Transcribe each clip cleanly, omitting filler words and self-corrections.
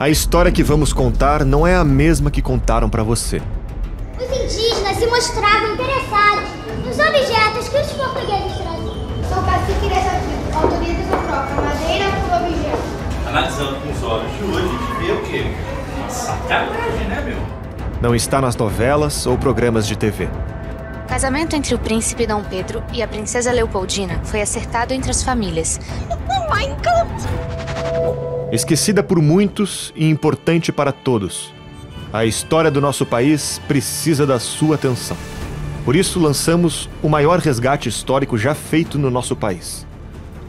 A história que vamos contar não é a mesma que contaram para você. Os indígenas se mostravam interessados nos objetos que os portugueses traziam. Sou cacique dessa tribo, autoriza essa troca, madeira por objeto. Analisando com os olhos de hoje, a gente vê o quê? Uma sacanagem, né, meu? Não está nas novelas ou programas de TV. O casamento entre o príncipe Dom Pedro e a princesa Leopoldina foi acertado entre as famílias. Esquecida por muitos e importante para todos, a história do nosso país precisa da sua atenção. Por isso lançamos o maior resgate histórico já feito no nosso país.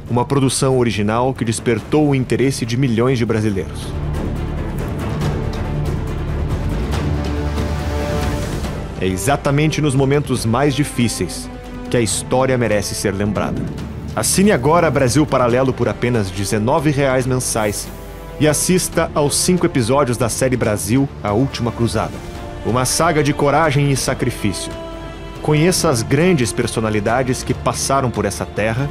Uma produção original que despertou o interesse de milhões de brasileiros. É exatamente nos momentos mais difíceis que a história merece ser lembrada. Assine agora Brasil Paralelo por apenas R$ 19,00 mensais e assista aos 5 episódios da série Brasil, A Última Cruzada. Uma saga de coragem e sacrifício. Conheça as grandes personalidades que passaram por essa terra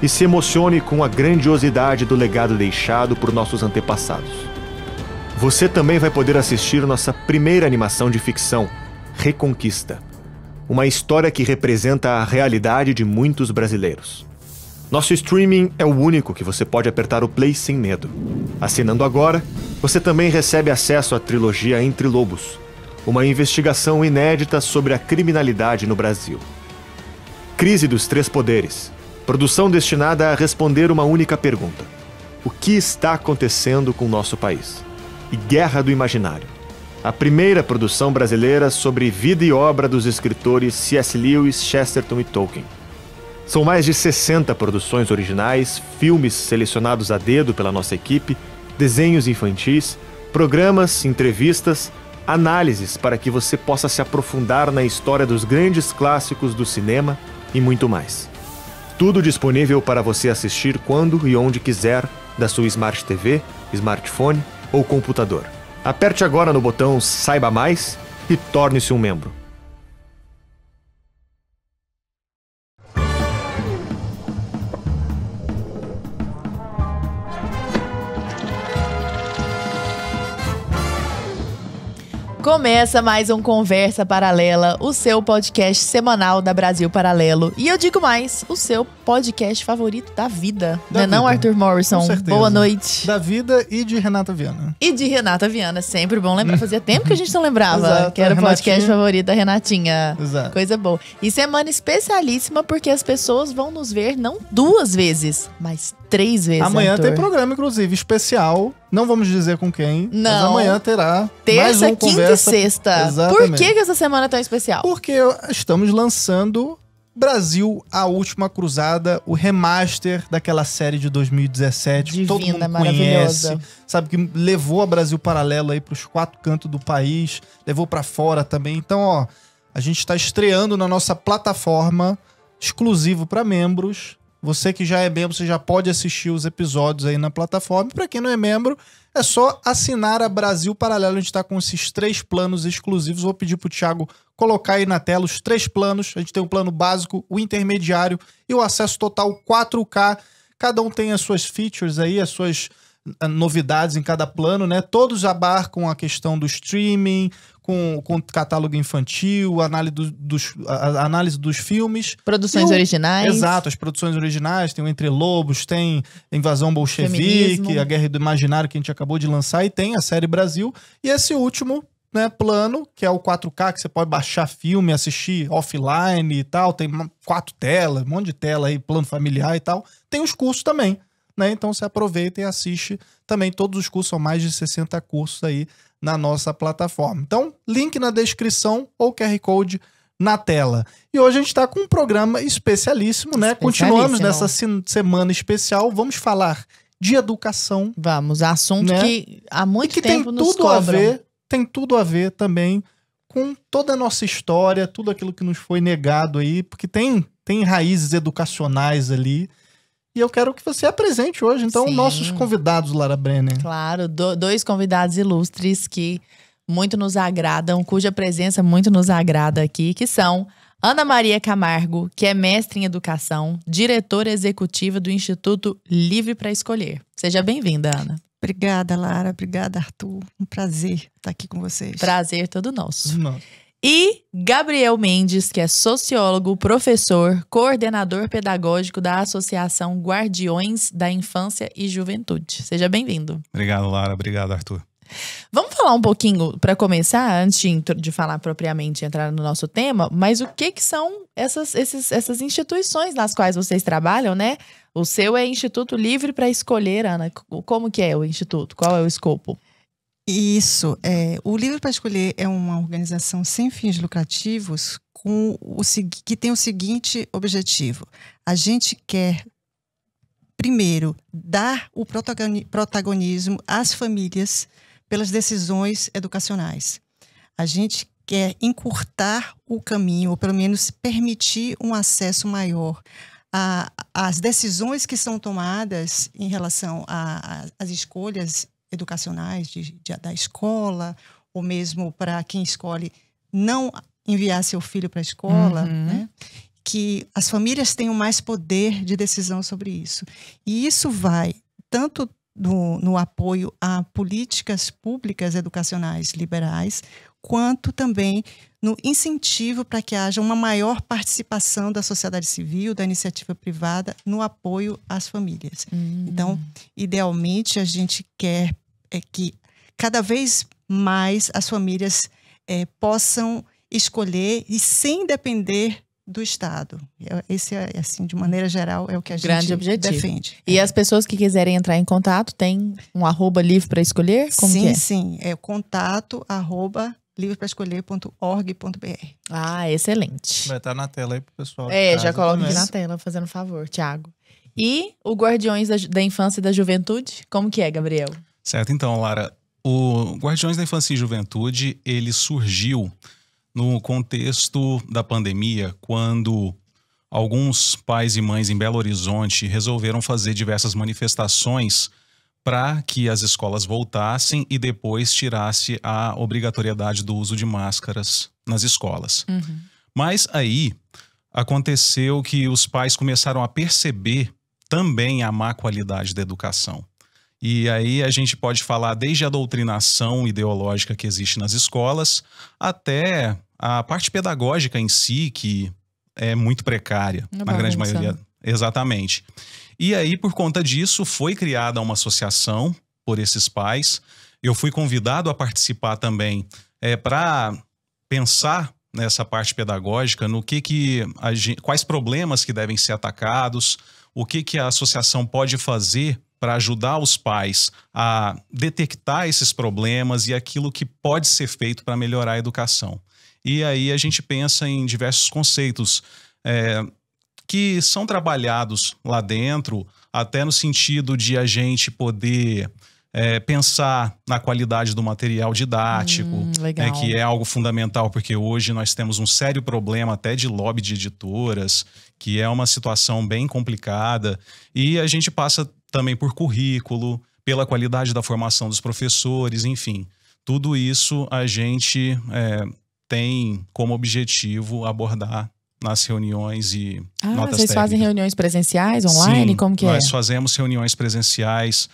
e se emocione com a grandiosidade do legado deixado por nossos antepassados. Você também vai poder assistir nossa primeira animação de ficção, Reconquista. Uma história que representa a realidade de muitos brasileiros. Nosso streaming é o único que você pode apertar o play sem medo. Assinando agora, você também recebe acesso à trilogia Entre Lobos, uma investigação inédita sobre a criminalidade no Brasil. Crise dos Três Poderes, produção destinada a responder uma única pergunta: o que está acontecendo com o nosso país? E Guerra do Imaginário, a primeira produção brasileira sobre vida e obra dos escritores C.S. Lewis, Chesterton e Tolkien. São mais de 60 produções originais, filmes selecionados a dedo pela nossa equipe, desenhos infantis, programas, entrevistas, análises para que você possa se aprofundar na história dos grandes clássicos do cinema e muito mais. Tudo disponível para você assistir quando e onde quiser, da sua Smart TV, smartphone ou computador. Aperte agora no botão Saiba Mais e torne-se um membro. Começa mais um Conversa Paralela, o seu podcast semanal da Brasil Paralelo. E eu digo mais, o seu podcast favorito da vida. Não é não, Arthur Morrison? Com certeza. Boa noite. Da vida e de Renata Viana. E de Renata Viana, sempre bom lembrar. Fazia tempo que a gente não lembrava Exato, que era o podcast Renatinha. favorito da Renatinha. Exato. Coisa boa. E semana especialíssima porque as pessoas vão nos ver não 2 vezes, mas 3 vezes, Amanhã Arthur. tem programa, inclusive, especial. Não vamos dizer com quem. Não. Mas amanhã terá Terça, mais um quinta Conversa. e sexta. Exatamente. Por que essa semana é tão especial? Porque estamos lançando Brasil, A Última Cruzada, o remaster daquela série de 2017. que todo Divina, mundo maravilhosa. conhece. Sabe, que levou a Brasil Paralelo aí pros 4 cantos do país. Levou pra fora também. Então, ó, a gente está estreando na nossa plataforma, exclusivo para membros. Você que já é membro, você já pode assistir os episódios aí na plataforma. Para quem não é membro, é só assinar a Brasil Paralelo. A gente está com esses 3 planos exclusivos. Vou pedir pro Thiago colocar aí na tela os 3 planos. A gente tem o plano básico, o intermediário e o acesso total 4K. Cada um tem as suas features aí, as suas novidades em cada plano, né? Todos abarcam a questão do streaming, com catálogo infantil, a análise dos filmes. Produções originais. Exato, as produções originais. Tem o Entre Lobos, tem Invasão Bolchevique, Feminismo. a Guerra do Imaginário que a gente acabou de lançar, e tem a série Brasil. E esse último, né, plano, que é o 4K, que você pode baixar filme, assistir offline e tal. Tem 4 telas, um monte de tela aí, plano familiar e tal. Tem os cursos também, né? Então você aproveita e assiste também. Todos os cursos, são mais de 60 cursos aí na nossa plataforma. Então, link na descrição ou QR Code na tela. E hoje a gente está com um programa especialíssimo, né? Continuamos nessa semana especial. Vamos falar de educação. Vamos, assunto né? que há muito e que tempo tem nos tudo a cobram. ver, tem tudo a ver também com toda a nossa história, tudo aquilo que nos foi negado aí, porque tem raízes educacionais ali. E eu quero que você apresente hoje, então, Sim. nossos convidados, Lara Brenner. Claro, 2 convidados ilustres que muito nos agradam, cuja presença muito nos agrada aqui, que são Ana Maria Camargo, que é mestre em educação, diretora executiva do Instituto Livre para Escolher. Seja bem-vinda, Ana. Obrigada, Lara. Obrigada, Arthur. Um prazer estar aqui com vocês. Prazer todo nosso. Não. E Gabriel Mendes, que é sociólogo, professor, coordenador pedagógico da Associação Guardiões da Infância e Juventude. Seja bem-vindo. Obrigado, Lara. Obrigado, Arthur. Vamos falar um pouquinho, para começar, antes de falar propriamente, entrar no nosso tema, mas o que são essas instituições nas quais vocês trabalham, né? O seu é Instituto Livre para Escolher, Ana. Como que é o Instituto? Qual é o escopo? Isso. O Livre para Escolher é uma organização sem fins lucrativos que tem o seguinte objetivo. A gente quer, primeiro, dar o protagonismo às famílias pelas decisões educacionais. A gente quer encurtar o caminho, ou pelo menos permitir um acesso maior às decisões que são tomadas em relação às escolhas educacionais da escola, ou mesmo para quem escolhe não enviar seu filho para a escola, né? Que as famílias tenham mais poder de decisão sobre isso. E isso vai tanto no apoio a políticas públicas educacionais liberais, quanto também no incentivo para que haja uma maior participação da sociedade civil, da iniciativa privada, no apoio às famílias. Então, idealmente, a gente quer que cada vez mais as famílias possam escolher e sem depender do Estado. Esse, assim, de maneira geral, é o que a gente defende. E as pessoas que quiserem entrar em contato, tem um @ livre para escolher? Como sim, que é? Sim. É contato @livrepraescolher.org.br. Ah, excelente. Vai estar na tela aí pro pessoal. Já coloca aqui na tela, fazendo favor, Thiago. E o Guardiões da Infância e da Juventude, como que é, Gabriel? Certo, então, Lara, o Guardiões da Infância e Juventude, ele surgiu no contexto da pandemia, quando alguns pais e mães em Belo Horizonte resolveram fazer diversas manifestações para que as escolas voltassem e depois tirasse a obrigatoriedade do uso de máscaras nas escolas. Mas aí aconteceu que os pais começaram a perceber também a má qualidade da educação. E aí a gente pode falar desde a doutrinação ideológica que existe nas escolas até a parte pedagógica em si, que é muito precária, na grande maioria. Exatamente. E aí, por conta disso, foi criada uma associação por esses pais. Eu fui convidado a participar também para pensar nessa parte pedagógica, no quais problemas que devem ser atacados, o que a associação pode fazer para ajudar os pais a detectar esses problemas e aquilo que pode ser feito para melhorar a educação. E aí a gente pensa em diversos conceitos que são trabalhados lá dentro, até no sentido de a gente poder pensar na qualidade do material didático, que é algo fundamental, porque hoje nós temos um sério problema até de lobby de editoras, que é uma situação bem complicada, e a gente passa também por currículo, pela qualidade da formação dos professores, enfim. Tudo isso a gente tem como objetivo abordar nas reuniões e notas vocês técnicas. Fazem reuniões presenciais, online? Sim, como que nós fazemos reuniões presenciais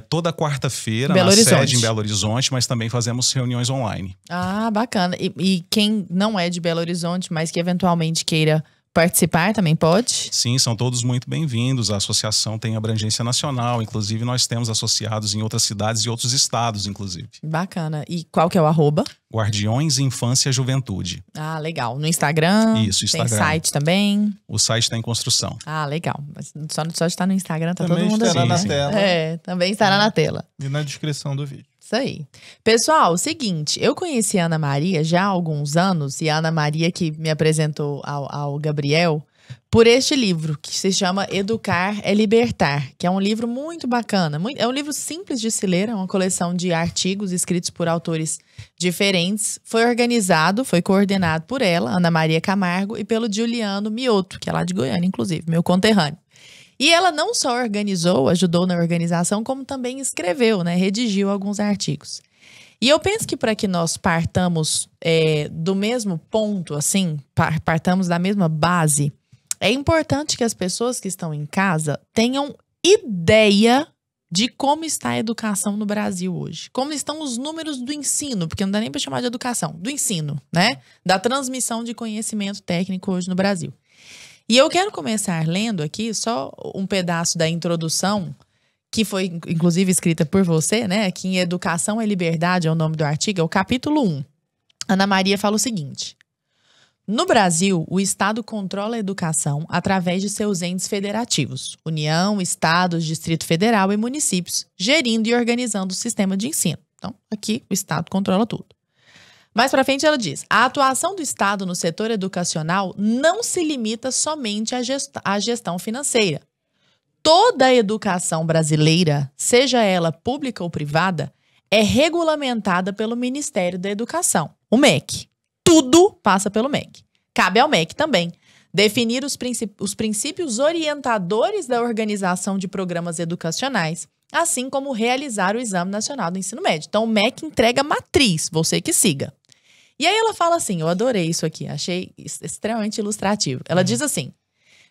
toda quarta-feira na sede em Belo Horizonte, mas também fazemos reuniões online. Ah, bacana. E quem não é de Belo Horizonte, mas que eventualmente queira participar, também pode? Sim, são todos muito bem-vindos. A associação tem abrangência nacional, inclusive nós temos associados em outras cidades e outros estados, inclusive. Bacana. E qual que é o @? Guardiões Infância Juventude. Ah, legal. No Instagram? Isso, Instagram. Tem site também? O site está em construção. Ah, legal. Mas só de estar no Instagram, tá também todo mundo estará assim. na tela. Também estará na tela. E na descrição do vídeo. Isso aí. Pessoal, seguinte, eu conheci a Ana Maria já há alguns anos, e a Ana Maria que me apresentou ao Gabriel por este livro, que se chama Educar é Libertar, que é um livro muito bacana. É um livro simples de se ler, é uma coleção de artigos escritos por autores diferentes. Foi coordenado por ela, Ana Maria Camargo, e pelo Juliano Mioto, que é lá de Goiânia, inclusive, meu conterrâneo. E ela não só ajudou na organização, como também escreveu, né? Redigiu alguns artigos. E eu penso que para que nós partamos do mesmo ponto, assim, partamos da mesma base, é importante que as pessoas que estão em casa tenham ideia de como está a educação no Brasil hoje. Como estão os números do ensino, porque não dá nem para chamar de educação, do ensino, né? Da transmissão de conhecimento técnico hoje no Brasil. E eu quero começar lendo aqui só um pedaço da introdução, que foi inclusive escrita por você, né? Que em Educação é Liberdade é o nome do artigo, é o capítulo 1. Ana Maria fala o seguinte: no Brasil, o Estado controla a educação através de seus entes federativos, União, Estados, Distrito Federal e municípios, gerindo e organizando o sistema de ensino. Então, aqui o Estado controla tudo. Mais pra frente ela diz: a atuação do Estado no setor educacional não se limita somente à gestão financeira. Toda a educação brasileira, seja ela pública ou privada, é regulamentada pelo Ministério da Educação, o MEC. Tudo passa pelo MEC. Cabe ao MEC também definir os princípios orientadores da organização de programas educacionais, assim como realizar o Exame Nacional do Ensino Médio. Então, o MEC entrega a matriz, você que siga. E aí ela fala assim, eu adorei isso aqui, achei extremamente ilustrativo. Ela diz assim: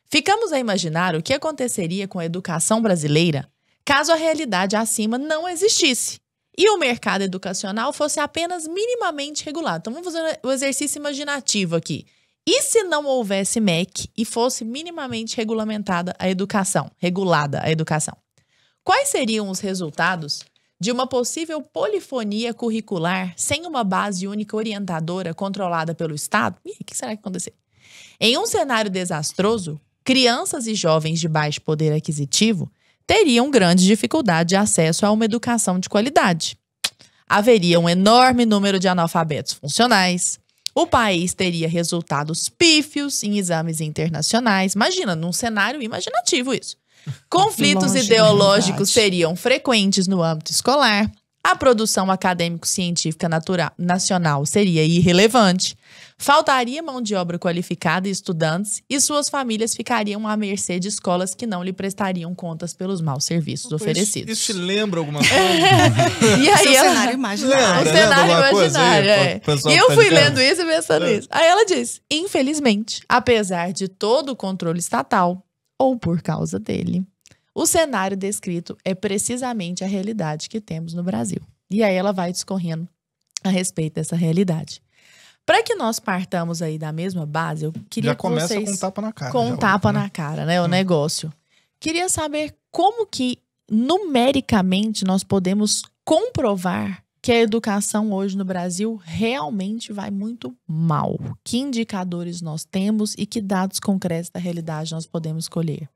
ficamos a imaginar o que aconteceria com a educação brasileira caso a realidade acima não existisse e o mercado educacional fosse apenas minimamente regulado. Então, vamos fazer o exercício imaginativo aqui. E se não houvesse MEC e fosse minimamente regulada a educação? Quais seriam os resultados de uma possível polifonia curricular sem uma base única orientadora controlada pelo Estado? E o que será que acontecer? Em um cenário desastroso, crianças e jovens de baixo poder aquisitivo teriam grande dificuldade de acesso a uma educação de qualidade. Haveria um enorme número de analfabetos funcionais. O país teria resultados pífios em exames internacionais. Imagina, num cenário imaginativo isso. Conflitos ideológicos seriam frequentes no âmbito escolar. A produção acadêmico-científica nacional seria irrelevante. Faltaria mão de obra qualificada e estudantes, e suas famílias ficariam à mercê de escolas que não lhe prestariam contas pelos maus serviços oferecidos. Isso te lembra alguma coisa? E aí ela... cenário imaginário. O cenário imaginário, é. E eu fui lendo isso e pensando nisso. Aí ela diz: infelizmente, apesar de todo o controle estatal, ou por causa dele, o cenário descrito é precisamente a realidade que temos no Brasil. E aí ela vai discorrendo a respeito dessa realidade. Para que nós partamos aí da mesma base, eu queria já que começa vocês... com um tapa na cara. Com um tapa na cara, né? O negócio. Queria saber como que, numericamente, nós podemos comprovar que a educação hoje no Brasil realmente vai muito mal. Que indicadores nós temos e que dados concretos da realidade nós podemos colher?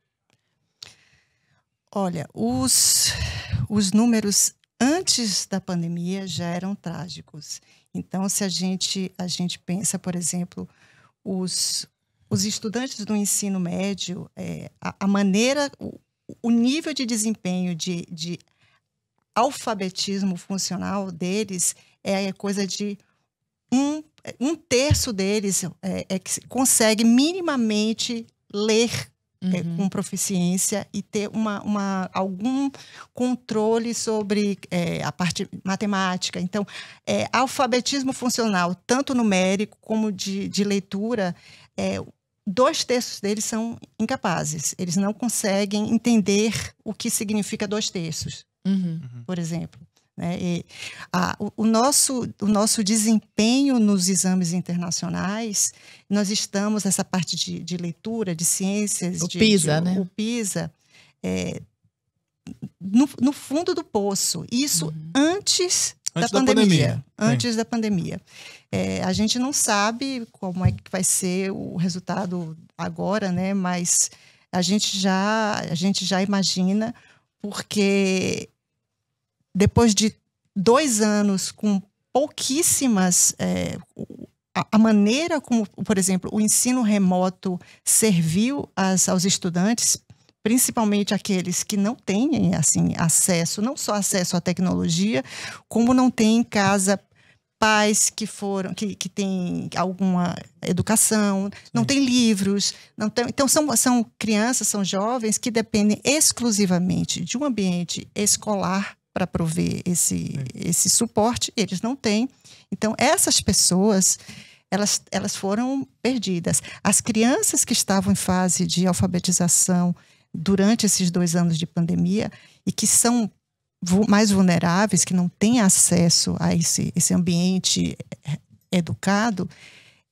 Olha, os números antes da pandemia já eram trágicos. Então, se a gente pensa, por exemplo, os estudantes do ensino médio, a maneira, o nível de desempenho de alfabetismo funcional deles é coisa de um terço deles que consegue minimamente ler com proficiência e ter algum controle sobre a parte matemática. Então, alfabetismo funcional, tanto numérico como de leitura, 2/3 deles são incapazes. Eles não conseguem entender o que significa 2/3, por exemplo. Né? O nosso desempenho nos exames internacionais, nós estamos, essa parte de leitura, de ciências, o PISA, né? O PISA, no fundo do poço. Isso antes da pandemia. Antes da pandemia. A gente não sabe como é que vai ser o resultado agora, né? Mas a gente já imagina, porque depois de 2 anos com pouquíssimas... a maneira como, por exemplo, o ensino remoto serviu aos estudantes, principalmente aqueles que não têm assim, acesso, não só acesso à tecnologia, como não têm em casa pais que têm alguma educação, não têm livros. Então, são crianças, são jovens que dependem exclusivamente de um ambiente escolar para prover esse suporte, eles não têm. Então, essas pessoas, elas foram perdidas. As crianças que estavam em fase de alfabetização durante esses 2 anos de pandemia e que são mais vulneráveis, que não têm acesso a esse ambiente educado,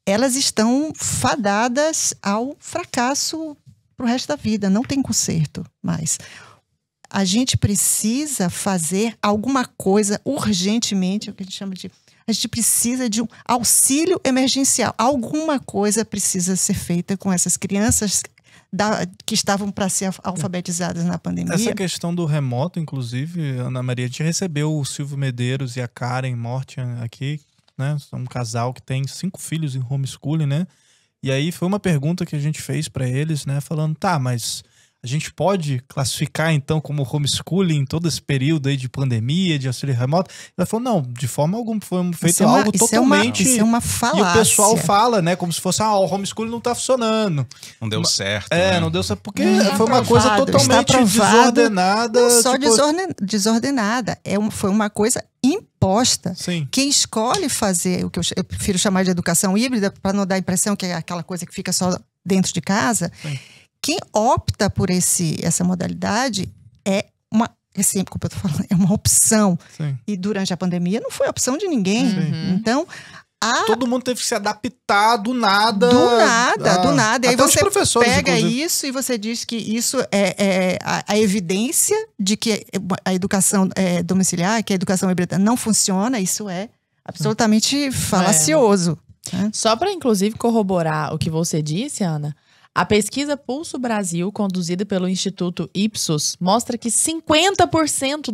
elas estão fadadas ao fracasso para o resto da vida, não tem conserto mais. A gente precisa fazer alguma coisa urgentemente, é o que a gente chama de... A gente precisa de um auxílio emergencial. Alguma coisa precisa ser feita com essas crianças que estavam para ser alfabetizadas na pandemia. Essa questão do remoto, inclusive, Ana Maria, a gente recebeu o Silvio Medeiros e a Karen Mortian aqui, né? São um casal que tem 5 filhos em homeschooling, né? E aí foi uma pergunta que a gente fez para eles, né? Falando, tá, mas a gente pode classificar então como homeschooling todo esse período aí de pandemia, de auxílio remoto? Ela falou, não, de forma alguma, foi feito algo totalmente... Isso é uma falácia. E o pessoal fala, né, como se fosse, o homeschooling não tá funcionando. Não deu certo. Né? Não deu certo, porque foi uma coisa totalmente desordenada. Não só desordenada, foi uma coisa imposta. Sim. Quem escolhe fazer o que eu prefiro chamar de educação híbrida, para não dar a impressão que é aquela coisa que fica só dentro de casa... Sim. Quem opta por essa modalidade é uma opção. Sim. E durante a pandemia não foi opção de ninguém. Então, todo mundo teve que se adaptar do nada. Do nada. E aí você pega inclusive. isso e você diz que isso é a evidência de que a educação domiciliar, que a educação híbrida não funciona. Isso é absolutamente falacioso. Só para, inclusive, corroborar o que você disse, Ana, a pesquisa Pulso Brasil, conduzida pelo Instituto Ipsos, mostra que 50%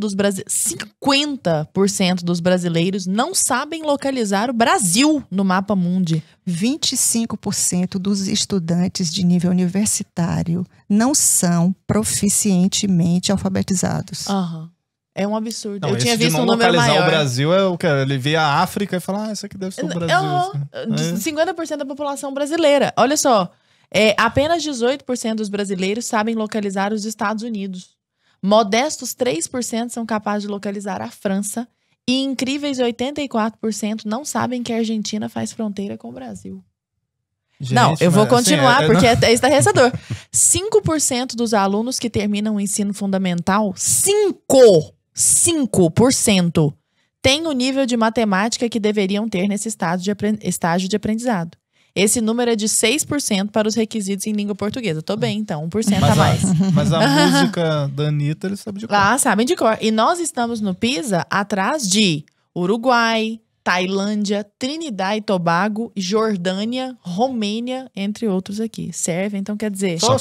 dos brasileiros não sabem localizar o Brasil no mapa mundi. 25% dos estudantes de nível universitário não são proficientemente alfabetizados. É um absurdo. Não, eu tinha visto um número localizar maior. O Brasil é o que? Ele vê a África e fala, isso aqui deve ser o Brasil. 50% da população brasileira. Olha só. Apenas 18% dos brasileiros sabem localizar os Estados Unidos. Modestos 3% são capazes de localizar a França. E incríveis 84% não sabem que a Argentina faz fronteira com o Brasil. Gente, não, eu vou continuar, porque é estarrecedor. 5% dos alunos que terminam o ensino fundamental, 5% têm o nível de matemática que deveriam ter nesse estágio de aprendizado. Esse número é de 6% para os requisitos em língua portuguesa. Tô bem, então, 1% a mais. Mas a música da Anitta, eles sabem de cor. Sabem de cor. E nós estamos no PISA atrás de Uruguai, Tailândia, Trinidad e Tobago, Jordânia, Romênia, entre outros aqui. Serve, então quer dizer... Só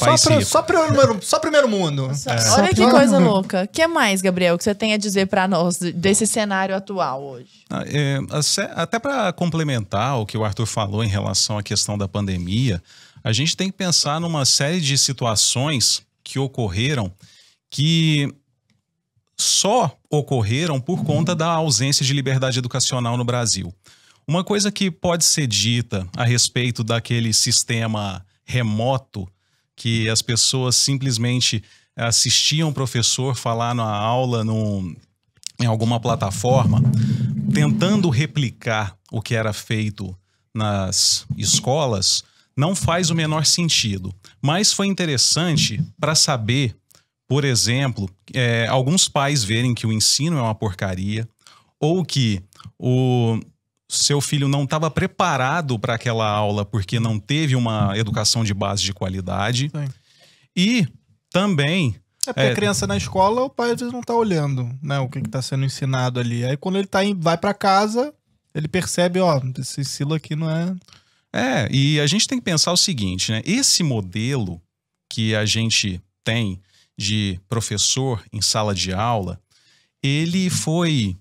primeiro mundo. Olha que coisa louca. O que mais, Gabriel, que você tem a dizer para nós desse cenário atual hoje? Até para complementar o que o Arthur falou em relação à questão da pandemia, a gente tem que pensar numa série de situações que ocorreram que só ocorreram por conta da ausência de liberdade educacional no Brasil. Uma coisa que pode ser dita a respeito daquele sistema remoto, que as pessoas simplesmente assistiam o professor falar na aula em alguma plataforma, tentando replicar o que era feito nas escolas, não faz o menor sentido. Mas foi interessante para saber, por exemplo, alguns pais verem que o ensino é uma porcaria, ou que o seu filho não estava preparado para aquela aula porque não teve uma educação de base de qualidade. Sim. E também... porque a criança na escola, o pai às vezes não tá olhando, né, o que está sendo ensinado ali. Aí quando ele vai para casa, ele percebe, esse silo aqui não é... E a gente tem que pensar o seguinte, né? Esse modelo que a gente tem de professor em sala de aula, ele foi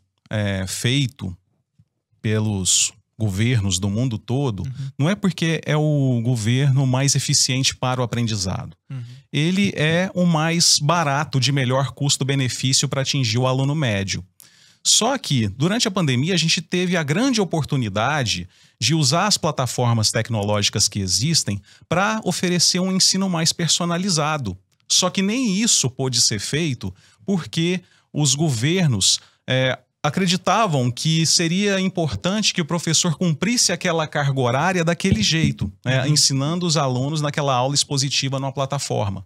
feito pelos governos do mundo todo, não é porque é o governo mais eficiente para o aprendizado. Ele é o mais barato, de melhor custo-benefício para atingir o aluno médio. Só que, durante a pandemia, a gente teve a grande oportunidade de usar as plataformas tecnológicas que existem para oferecer um ensino mais personalizado. Só que nem isso pôde ser feito porque os governos acreditavam que seria importante que o professor cumprisse aquela carga horária daquele jeito, ensinando os alunos naquela aula expositiva numa plataforma.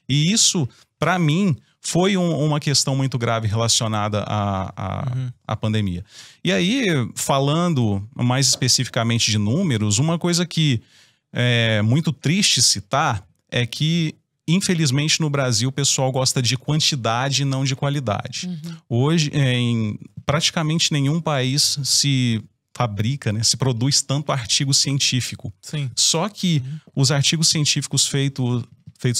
E isso, para mim, foi uma questão muito grave relacionada à pandemia. E aí, falando mais especificamente de números, uma coisa que é muito triste citar é que, infelizmente, no Brasil, o pessoal gosta de quantidade e não de qualidade. Hoje, em praticamente nenhum país se fabrica, né, se produz tanto artigo científico. Sim. Só que os artigos científicos feitos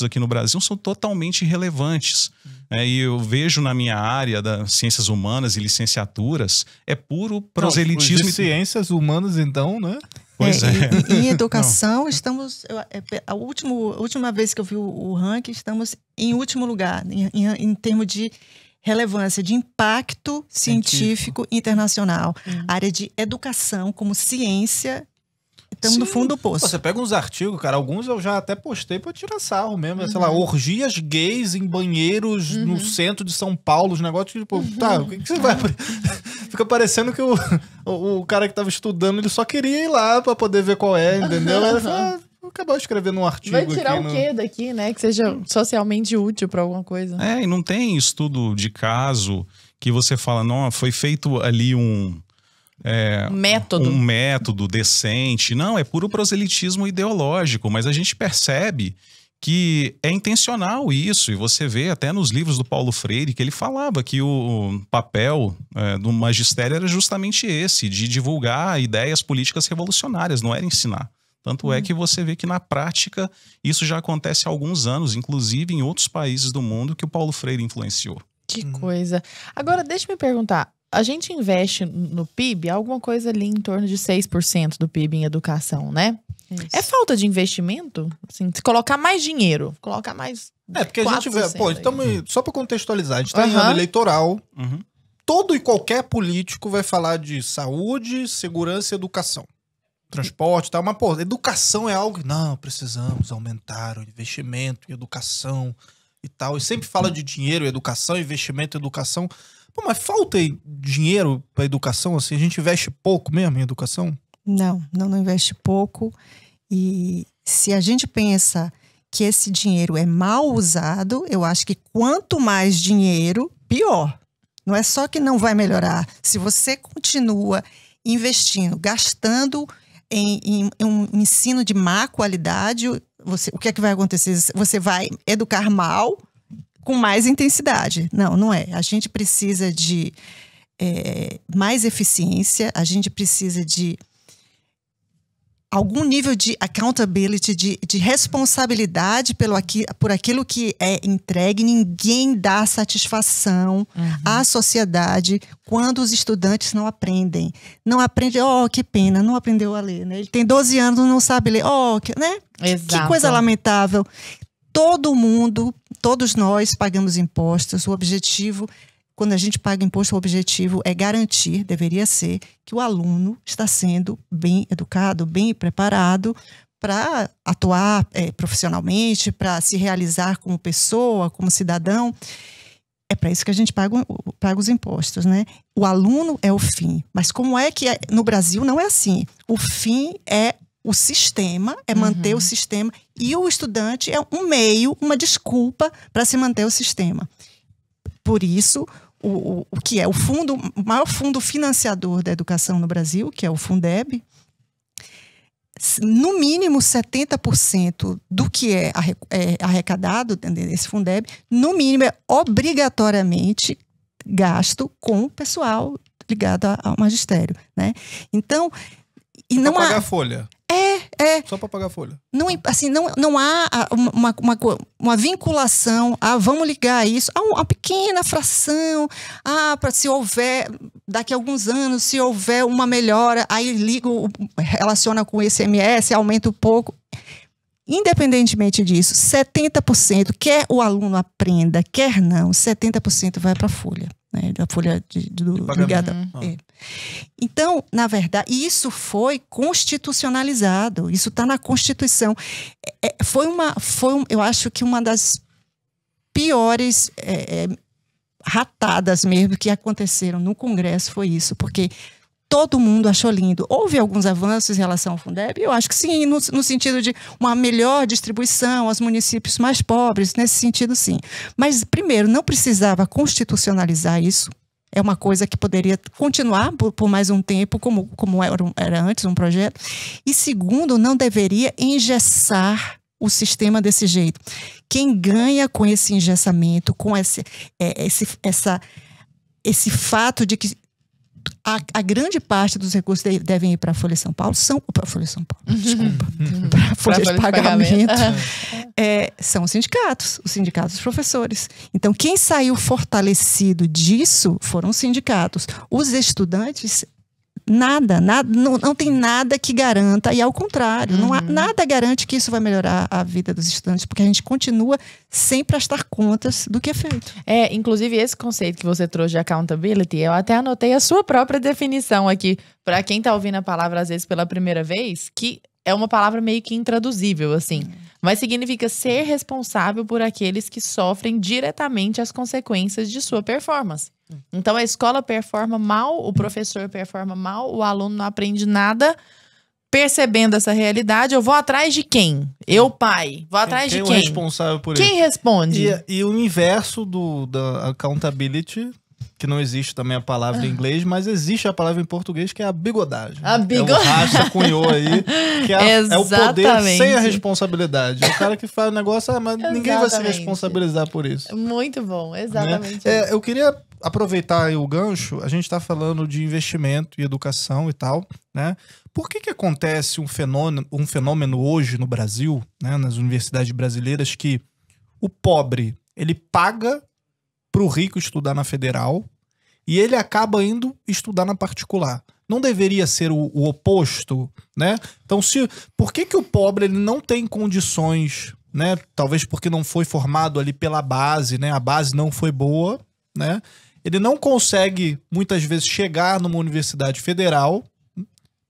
aqui no Brasil são totalmente irrelevantes. E eu vejo na minha área das ciências humanas e licenciaturas, é puro proselitismo. De ciências humanas, então, né? Pois Em educação, estamos... A última vez que eu vi o ranking, estamos em último lugar, em termos de relevância, de impacto científico internacional. A área de educação como ciência, estamos no fundo do poço. Você pega uns artigos, cara, alguns eu já até postei pra tirar sarro mesmo. Sei lá, orgias gays em banheiros no centro de São Paulo, os negócios tipo, tá, o que você vai... Fica parecendo que o cara que tava estudando, ele só queria ir lá pra poder ver qual é, entendeu? Aí ele falou, acabou escrevendo um artigo. Vai tirar aqui o quê daqui, né? Que seja socialmente útil pra alguma coisa. E não tem estudo de caso que você fala, não, foi feito ali um método decente. Não, é puro proselitismo ideológico, mas a gente percebe que é intencional isso, e você vê até nos livros do Paulo Freire que ele falava que o papel do magistério era justamente esse, de divulgar ideias políticas revolucionárias, não era ensinar. Tanto é que você vê que na prática isso já acontece há alguns anos, inclusive em outros países do mundo que o Paulo Freire influenciou. Que coisa. Agora, deixa eu me perguntar, a gente investe no PIB alguma coisa ali em torno de 6% do PIB em educação, né? Isso. É falta de investimento? Assim, se colocar mais dinheiro, colocar mais... Porque a gente vê, só para contextualizar, a gente tá em Uhum. ano eleitoral, todo e qualquer político vai falar de saúde, segurança e educação. Transporte e tal, mas, educação é algo que, não, precisamos aumentar o investimento em educação e tal, e sempre fala de dinheiro, educação, investimento, educação. Mas falta dinheiro para educação, assim, a gente investe pouco mesmo em educação? Não investe pouco. E se a gente pensa que esse dinheiro é mal usado, eu acho que quanto mais dinheiro, pior. Não é só que não vai melhorar. Se você continua investindo, gastando em um ensino de má qualidade, o que é que vai acontecer? Você vai educar mal com mais intensidade. Não é. A gente precisa de mais eficiência, a gente precisa de algum nível de accountability, de responsabilidade por aquilo que é entregue. Ninguém dá satisfação à sociedade quando os estudantes não aprendem. Não aprende, que pena, não aprendeu a ler, né? Ele tem 12 anos, não sabe ler, né? Que coisa lamentável. Todo mundo, todos nós pagamos impostos. O objetivo, quando a gente paga imposto, o objetivo é garantir, deveria ser, que o aluno está sendo bem educado, bem preparado para atuar profissionalmente, para se realizar como pessoa, como cidadão. É para isso que a gente paga os impostos, né? O aluno é o fim. Mas como é que no Brasil não é assim? O fim é o sistema, é manter o sistema, e o estudante é um meio, uma desculpa para se manter o sistema. Por isso, o que é o maior fundo financiador da educação no Brasil, que é o Fundeb, no mínimo 70% do que é arrecadado nesse Fundeb, no mínimo é obrigatoriamente gasto com o pessoal ligado ao magistério, né? Então, e não pagar a folha. Só para pagar a folha. Não há uma vinculação a vamos ligar isso a uma pequena fração, para se houver, daqui a alguns anos, se houver uma melhora, aí relaciona com o ICMS, aumenta um pouco. Independentemente disso, 70%, quer o aluno aprenda, quer não, 70% vai para a folha. Né, da folha do ligado. Então, na verdade, isso foi constitucionalizado, isso está na Constituição. Eu acho que uma das piores ratadas mesmo que aconteceram no Congresso foi isso, porque todo mundo achou lindo. Houve alguns avanços em relação ao Fundeb? Eu acho que sim, no sentido de uma melhor distribuição aos municípios mais pobres, nesse sentido sim. Mas, primeiro, não precisava constitucionalizar isso. É uma coisa que poderia continuar por mais um tempo, como era antes um projeto. E segundo, não deveria engessar o sistema desse jeito. Quem ganha com esse engessamento, com esse fato de que a grande parte dos recursos devem ir para a Folha de São Paulo, para a Folha de São Paulo, desculpa, para a Folha de Pagamento, são os sindicatos dos professores. Então, quem saiu fortalecido disso foram os sindicatos. Os estudantes, nada, não tem nada que garanta, e ao contrário, não há nada garante que isso vai melhorar a vida dos estudantes, porque a gente continua sem prestar contas do que é feito. Inclusive esse conceito que você trouxe de accountability, eu até anotei a sua própria definição aqui, para quem tá ouvindo a palavra às vezes pela primeira vez, que é uma palavra meio que intraduzível, assim. Mas significa ser responsável por aqueles que sofrem diretamente as consequências de sua performance. Então a escola performa mal, o professor performa mal, o aluno não aprende nada. Percebendo essa realidade, eu vou atrás de quem? Eu, pai. Vou atrás de quem? Quem é o responsável por isso? Quem responde? E o inverso da accountability, que não existe também a palavra em inglês, mas existe a palavra em português, que é a bigodagem. A bigodagem. O Racha cunhou aí, que é o poder sem a responsabilidade. O cara que faz o negócio, mas ninguém vai se responsabilizar por isso. Muito bom, exatamente. Né? Eu queria aproveitar aí o gancho, a gente está falando de investimento e educação e tal, né? Por que acontece um fenômeno hoje no Brasil, né, nas universidades brasileiras, que o pobre, ele paga para o rico estudar na federal e ele acaba indo estudar na particular? Não deveria ser o oposto, né? Então, por que o pobre ele não tem condições, né? Talvez porque não foi formado ali pela base, né? A base não foi boa, né? Ele não consegue, muitas vezes, chegar numa universidade federal.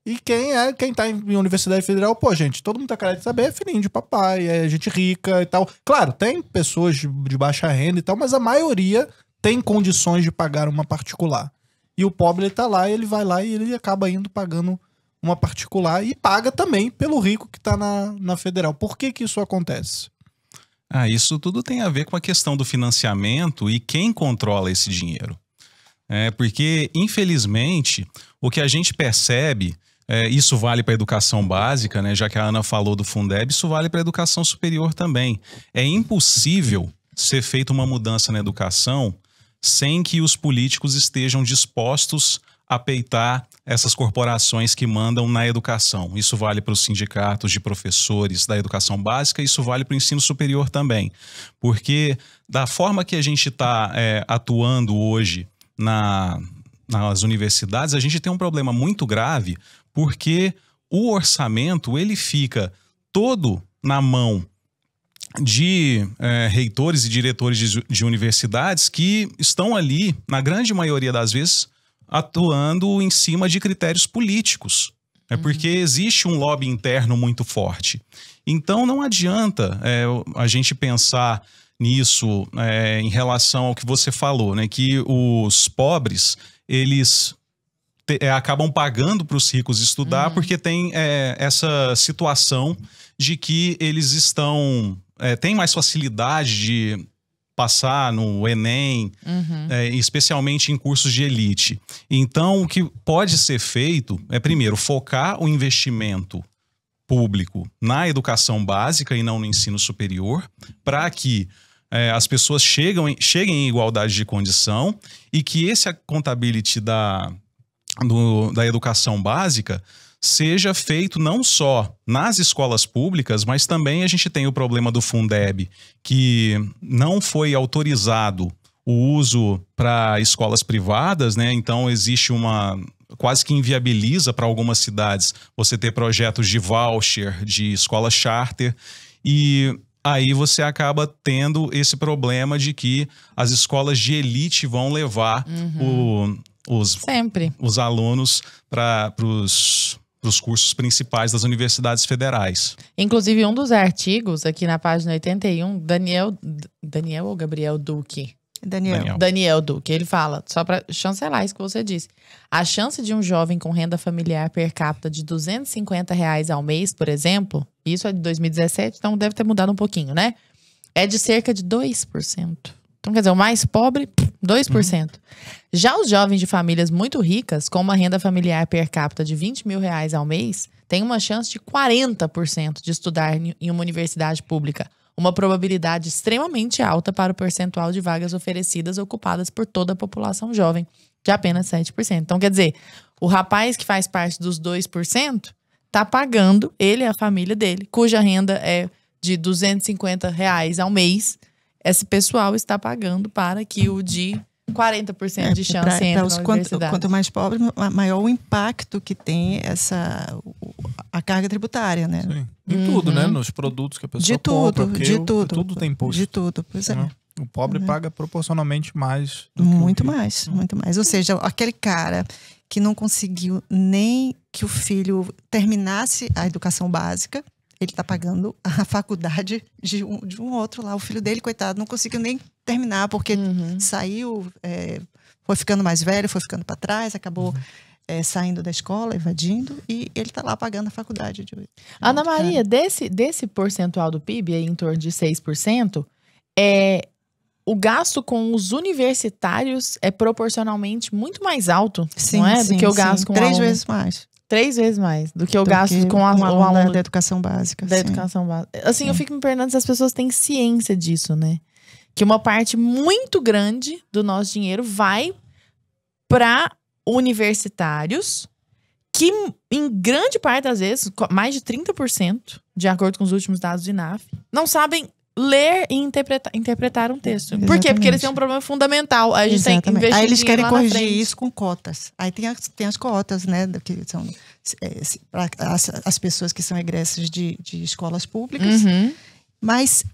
E quem tá em universidade federal, pô, gente, todo mundo tá querendo saber, é filhinho de papai, é gente rica e tal. Claro, tem pessoas de baixa renda e tal, mas a maioria tem condições de pagar uma particular. E o pobre, ele tá lá, ele vai lá e ele acaba indo pagando uma particular e paga também pelo rico que tá na federal. Por que isso acontece? Isso tudo tem a ver com a questão do financiamento e quem controla esse dinheiro. Porque, infelizmente, o que a gente percebe, isso vale para a educação básica, né? Já que a Ana falou do Fundeb, isso vale para a educação superior também. É impossível ser feita uma mudança na educação sem que os políticos estejam dispostos a peitar essas corporações que mandam na educação. Isso vale para os sindicatos de professores da educação básica, isso vale para o ensino superior também. Porque da forma que a gente está atuando hoje nas universidades, a gente tem um problema muito grave, porque o orçamento ele fica todo na mão de reitores e diretores de universidades que estão ali, na grande maioria das vezes, atuando em cima de critérios políticos. Porque existe um lobby interno muito forte. Então não adianta a gente pensar nisso em relação ao que você falou, né? Que os pobres, eles acabam pagando para os ricos estudar porque tem essa situação de que eles têm mais facilidade de passar no Enem, especialmente em cursos de elite. Então, o que pode ser feito é, primeiro, focar o investimento público na educação básica e não no ensino superior, para que as pessoas cheguem em igualdade de condição e que esse accountability da educação básica seja feito não só nas escolas públicas, mas também a gente tem o problema do Fundeb, que não foi autorizado o uso para escolas privadas, né? Então existe quase que inviabiliza para algumas cidades você ter projetos de voucher, de escola charter, e aí você acaba tendo esse problema de que as escolas de elite vão levar os alunos para os cursos principais das universidades federais. Inclusive, um dos artigos aqui na página 81, Daniel ou Gabriel Duque? Daniel Duque. Ele fala, só para chancelar isso que você disse. A chance de um jovem com renda familiar per capita de R$250 ao mês, por exemplo, isso é de 2017, então deve ter mudado um pouquinho, né? É de cerca de 2%. Então, quer dizer, o mais pobre, 2%. Já os jovens de famílias muito ricas, com uma renda familiar per capita de R$20 mil ao mês, têm uma chance de 40% de estudar em uma universidade pública. Uma probabilidade extremamente alta para o percentual de vagas oferecidas ocupadas por toda a população jovem, de apenas 7%. Então, quer dizer, o rapaz que faz parte dos 2% está pagando, ele e a família dele, cuja renda é de R$250 ao mês, esse pessoal está pagando para que o de 40% de chance entre na universidade. Quanto mais pobre, maior o impacto que tem a carga tributária, né? Sim. Em tudo, né? Nos produtos que a pessoa compra. Tudo tem imposto. De tudo, pois é. O pobre paga proporcionalmente mais. Muito mais. Ou seja, aquele cara que não conseguiu nem que o filho terminasse a educação básica, ele está pagando a faculdade de um outro lá. O filho dele, coitado, não conseguiu nem terminar, porque saiu, foi ficando mais velho, foi ficando para trás, acabou saindo da escola, evadindo, e ele está lá pagando a faculdade. Ana Maria, desse percentual do PIB, aí, em torno de 6%, o gasto com os universitários é proporcionalmente muito mais alto, não é? Do que o gasto com 3 vezes mais. 3 vezes mais do que o gasto com o aluno da educação básica. Da educação básica. Assim, eu fico me perguntando se as pessoas têm ciência disso, né? Que uma parte muito grande do nosso dinheiro vai para universitários, que em grande parte das vezes, mais de 30%, de acordo com os últimos dados do INAF, não sabem ler e interpretar um texto. Exatamente. Por quê? Porque eles têm um problema fundamental. A gente tem que investir. Aí eles querem corrigir frente. isso com cotas. Aí tem as cotas, né? Que são para as pessoas que são egressas de escolas públicas. Mas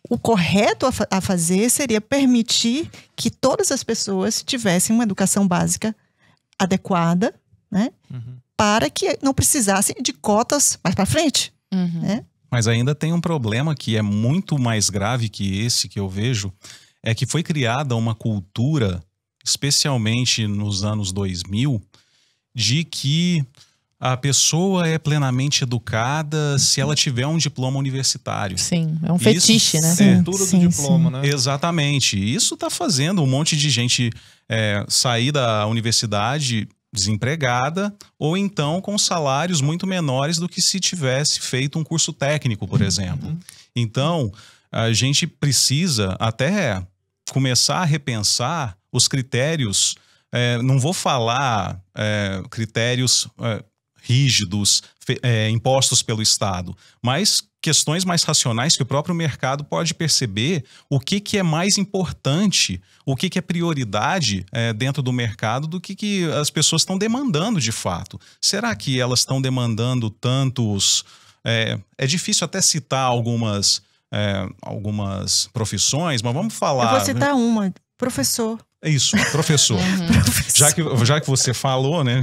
o correto a fazer seria permitir que todas as pessoas tivessem uma educação básica adequada, né? Para que não precisassem de cotas mais para frente, né? Mas ainda tem um problema que é muito mais grave que esse que eu vejo, é que foi criada uma cultura, especialmente nos anos 2000, de que a pessoa é plenamente educada se ela tiver um diploma universitário. Sim, é um fetiche, né? Cultura do diploma, né? Exatamente. Isso está fazendo um monte de gente sair da universidade desempregada, ou então com salários muito menores do que se tivesse feito um curso técnico, por exemplo. Então, a gente precisa até começar a repensar os critérios, não vou falar critérios rígidos, impostos pelo Estado, mas questões mais racionais que o próprio mercado pode perceber o que é mais importante, o que é prioridade dentro do mercado do que as pessoas estão demandando de fato. Será que elas estão demandando tantos... É difícil até citar algumas profissões, mas vamos falar... Eu vou citar uma, professor. Isso, professor. Já que você falou, né?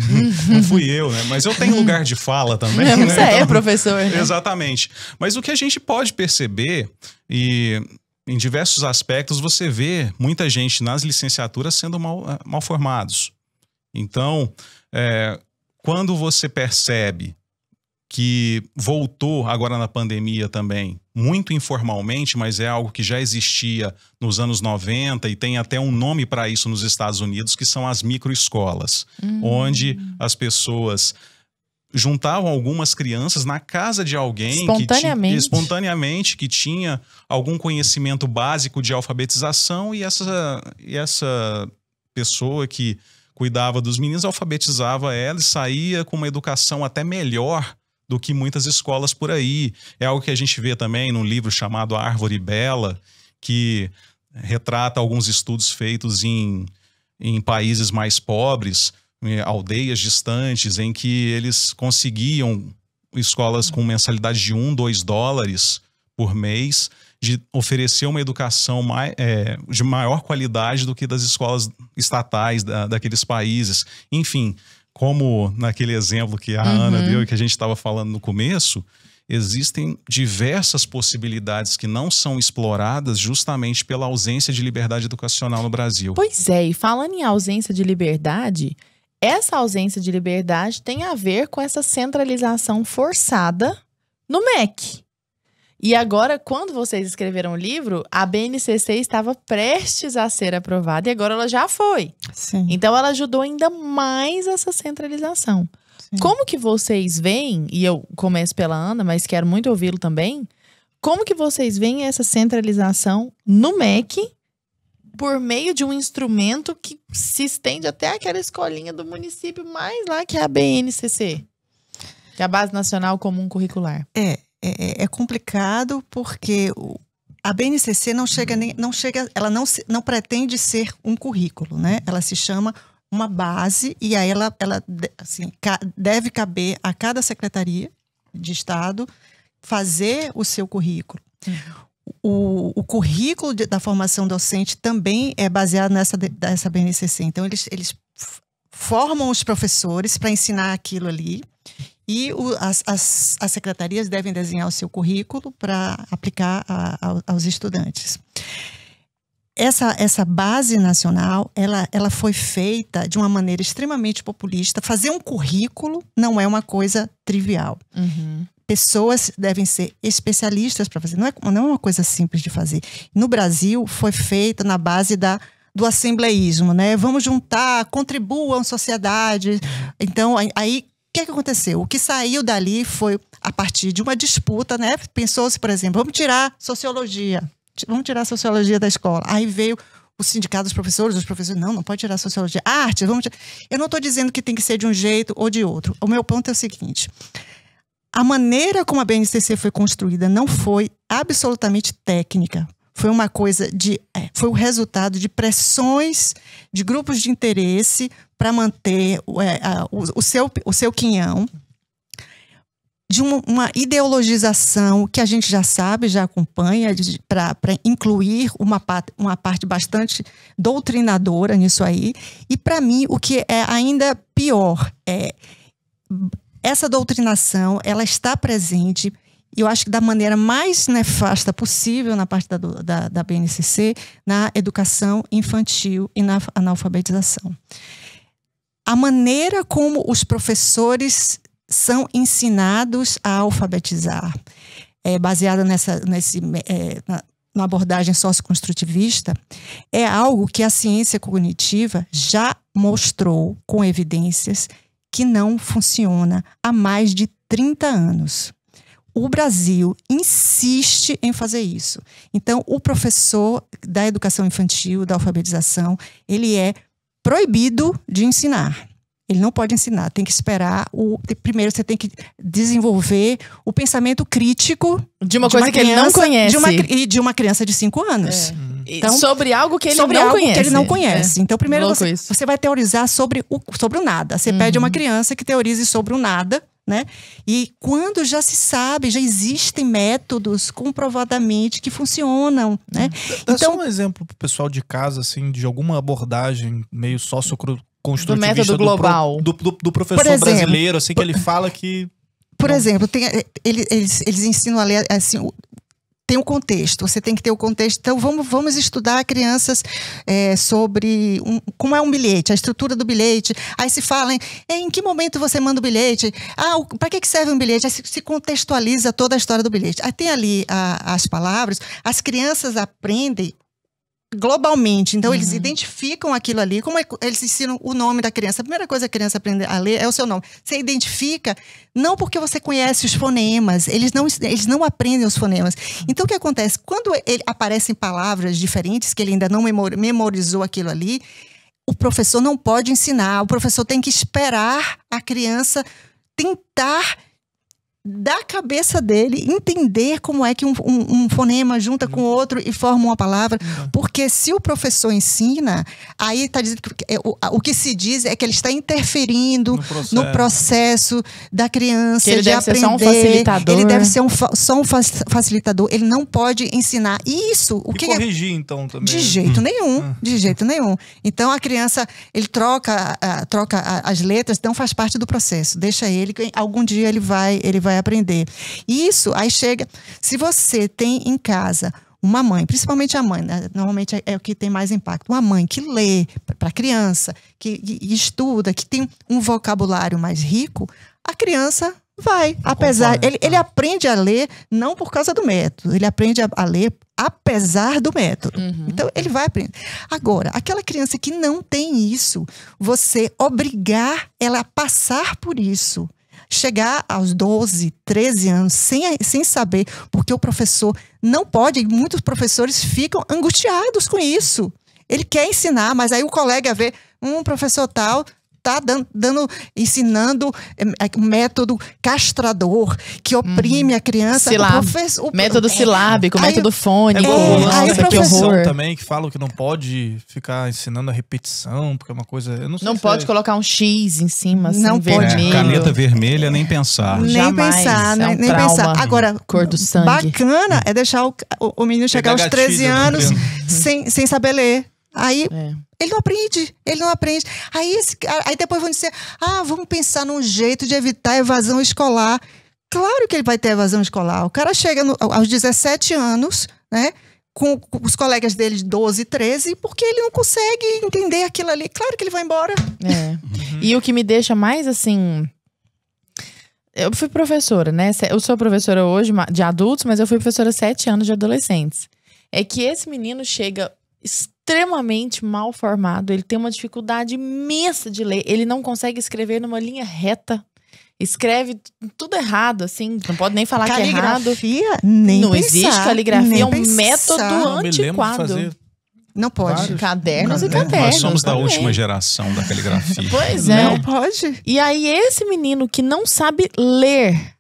Não fui eu, né? Mas eu tenho lugar de fala também. Você né? é professor, né? Exatamente. Mas o que a gente pode perceber, e em diversos aspectos, você vê muita gente nas licenciaturas sendo mal formados. Então, quando você percebe que voltou agora na pandemia também, muito informalmente, mas é algo que já existia nos anos 90 e tem até um nome para isso nos Estados Unidos, que são as microescolas, onde as pessoas juntavam algumas crianças na casa de alguém espontaneamente que tinha algum conhecimento básico de alfabetização, e essa pessoa que cuidava dos meninos alfabetizava ela e saía com uma educação até melhor do que muitas escolas por aí. É algo que a gente vê também num livro chamado A Árvore Bela, que retrata alguns estudos feitos em países mais pobres, aldeias distantes, em que eles conseguiam escolas com mensalidade de $1, $2 por mês, de oferecer uma educação de maior qualidade do que das escolas estatais daqueles países. Enfim, como naquele exemplo que a Ana deu e que a gente estava falando no começo, existem diversas possibilidades que não são exploradas justamente pela ausência de liberdade educacional no Brasil. Pois é, e falando em ausência de liberdade, essa ausência de liberdade tem a ver com essa centralização forçada no MEC. E agora, quando vocês escreveram o livro, a BNCC estava prestes a ser aprovada e agora ela já foi. Sim. Então, ela ajudou ainda mais essa centralização. Sim. Como que vocês veem, e eu começo pela Ana, mas quero muito ouvi-lo também, como que vocês veem essa centralização no MEC por meio de um instrumento que se estende até aquela escolinha do município mais lá, que é a BNCC, que é a Base Nacional Comum Curricular? É complicado porque a BNCC ela não pretende ser um currículo, né? Ela se chama uma base e aí ela assim, deve caber a cada secretaria de Estado fazer o seu currículo. O currículo da formação docente também é baseado nessa BNCC. Então, eles formam os professores para ensinar aquilo ali. E as secretarias devem desenhar o seu currículo para aplicar aos estudantes. Essa base nacional, ela foi feita de uma maneira extremamente populista. Fazer um currículo não é uma coisa trivial. Uhum. Pessoas devem ser especialistas para fazer. Não é uma coisa simples de fazer. No Brasil, foi feita na base do assembleísmo, né? Vamos juntar, contribuam à sociedade. Então, aí... O que aconteceu? O que saiu dali foi a partir de uma disputa, né? Pensou-se, por exemplo, vamos tirar sociologia da escola. Aí veio o sindicato dos professores, os professores, não pode tirar sociologia. Arte, vamos tirar. Eu não estou dizendo que tem que ser de um jeito ou de outro. O meu ponto é o seguinte: a maneira como a BNCC foi construída não foi absolutamente técnica. Foi uma coisa foi o resultado de pressões de grupos de interesse para manter o seu quinhão, de uma ideologização que a gente já sabe, já acompanha, para incluir uma parte bastante doutrinadora nisso aí. E, para mim, o que é ainda pior é essa doutrinação, ela está presente, eu acho que da maneira mais nefasta possível na parte da BNCC, na educação infantil e na analfabetização. A maneira como os professores são ensinados a alfabetizar, baseada na abordagem socioconstrutivista, é algo que a ciência cognitiva já mostrou com evidências que não funciona há mais de 30 anos. O Brasil insiste em fazer isso. Então, o professor da educação infantil, da alfabetização, ele é proibido de ensinar. Ele não pode ensinar, tem que esperar. Primeiro, você tem que desenvolver o pensamento crítico de uma coisa que ele não conhece. De uma criança de 5 anos. Então, sobre algo que ele não conhece. Que ele não conhece. Então, primeiro você vai teorizar sobre o nada. Você pede a uma criança que teorize sobre o nada, né? E quando já se sabe, já existem métodos comprovadamente que funcionam, né? Dá só um exemplo pro pessoal de casa, assim, de alguuma abordagem meio socioconstrutivista do método global. Do professor brasileiro, assim, que ele fala que... Por exemplo, eles ensinam a ler, assim... Tem um contexto, você tem que ter o contexto. Então, vamos estudar crianças sobre como é um bilhete, a estrutura do bilhete. Aí se fala em que momento você manda o bilhete. Para que serve um bilhete? Aí se contextualiza toda a história do bilhete. Aí tem ali as palavras, as crianças aprendem globalmente. Então, eles identificam aquilo ali. Como eles ensinam o nome da criança? A primeira coisa que a criança aprende a ler é o seu nome. Você identifica, não porque você conhece os fonemas, eles não aprendem os fonemas. Então, o que acontece? Quando aparecem palavras diferentes, que ele ainda não memorizou aquilo ali, o professor não pode ensinar. O professor tem que esperar a criança tentar, da cabeça dele, entender como é que um fonema junta com outro e forma uma palavra. Porque se o professor ensina, aí está dizendo que o que se diz é que ele está interferindo no processo da criança, que ele deve aprender. Ser só um facilitador. Ele deve ser só um facilitador. Ele não pode ensinar. Isso, corrigir, então, também. De jeito nenhum. De jeito nenhum. Então, a criança, ele troca as letras, então faz parte do processo. Deixa ele, algum dia ele vai vai aprender. Isso, aí chega... Se você tem em casa uma mãe, principalmente a mãe, né? Normalmente é o que tem mais impacto. Uma mãe que lê para a criança, que estuda, que tem um vocabulário mais rico, a criança vai. Apesar, ele aprende a ler não por causa do método, ele aprende a ler apesar do método. Então, ele vai aprender. Agora, aquela criança que não tem isso, você obrigar ela a passar por isso, chegar aos 12, 13 anos sem saber, porque o professor não pode, e muitos professores ficam angustiados com isso. Ele quer ensinar, mas aí o colega vê, professor tal tá ensinando um método castrador que oprime a criança. Método silábico, método fônico. Aí o professor também que falam que não pode ficar ensinando a repetição, porque é uma coisa... Eu não sei não pode colocar um X em cima, assim, não vermelho. Caneta vermelha, nem pensar. Nem pensar, nem pensar. Agora, cor do sangue. Bacana é deixar o menino chegar aos 13 anos sem saber ler. Aí ele não aprende. Aí depois vão dizer, vamos pensar num jeito de evitar a evasão escolar. Claro que ele vai ter evasão escolar. O cara chega aos 17 anos, né? Com os colegas dele de 12, 13, porque ele não consegue entender aquilo ali. Claro que ele vai embora. E o que me deixa mais assim... Eu fui professora, né? Eu sou professora hoje de adultos, mas eu fui professora 7 anos de adolescentes. É que esse menino chega extremamente mal formado, ele tem uma dificuldade imensa de ler, ele não consegue escrever numa linha reta, escreve tudo errado, assim, não pode nem falar que é errado. Caligrafia, nem não pensar, existe caligrafia, é um pensar. método antiquado. Não pode. Vários. Cadernos e cadernos. Nós somos da também. última geração da caligrafia. Pois é. Não pode. E aí esse menino que não sabe ler,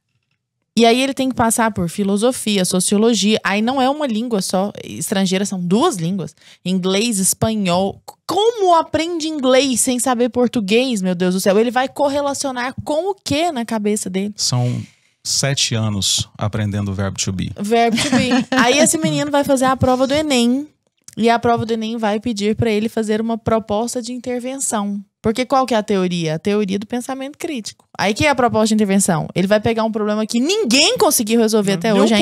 e aí ele tem que passar por filosofia, sociologia. Aí não é uma língua só estrangeira, são 2 línguas. Inglês, espanhol. Como aprende inglês sem saber português, meu Deus do céu? Ele vai correlacionar com o que na cabeça dele? São 7 anos aprendendo o verbo to be. Verbo to be. Aí esse menino vai fazer a prova do Enem. E a prova do Enem vai pedir para ele fazer uma proposta de intervenção. Porque qual que é a teoria? A teoria do pensamento crítico. Aí que é a proposta de intervenção? Ele vai pegar um problema que ninguém conseguiu resolver até hoje.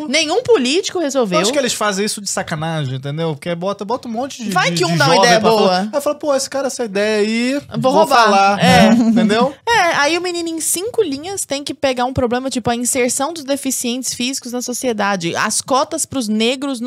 Nenhum político resolveu. Eu acho que eles fazem isso de sacanagem, entendeu? Porque bota um monte de vai que um de dá uma ideia boa. Falar. Aí fala, pô, esse cara, essa ideia aí, vou roubar. Falar. Entendeu? Aí o menino em 5 linhas tem que pegar um problema tipo a inserção dos deficientes físicos na sociedade, as cotas pros negros,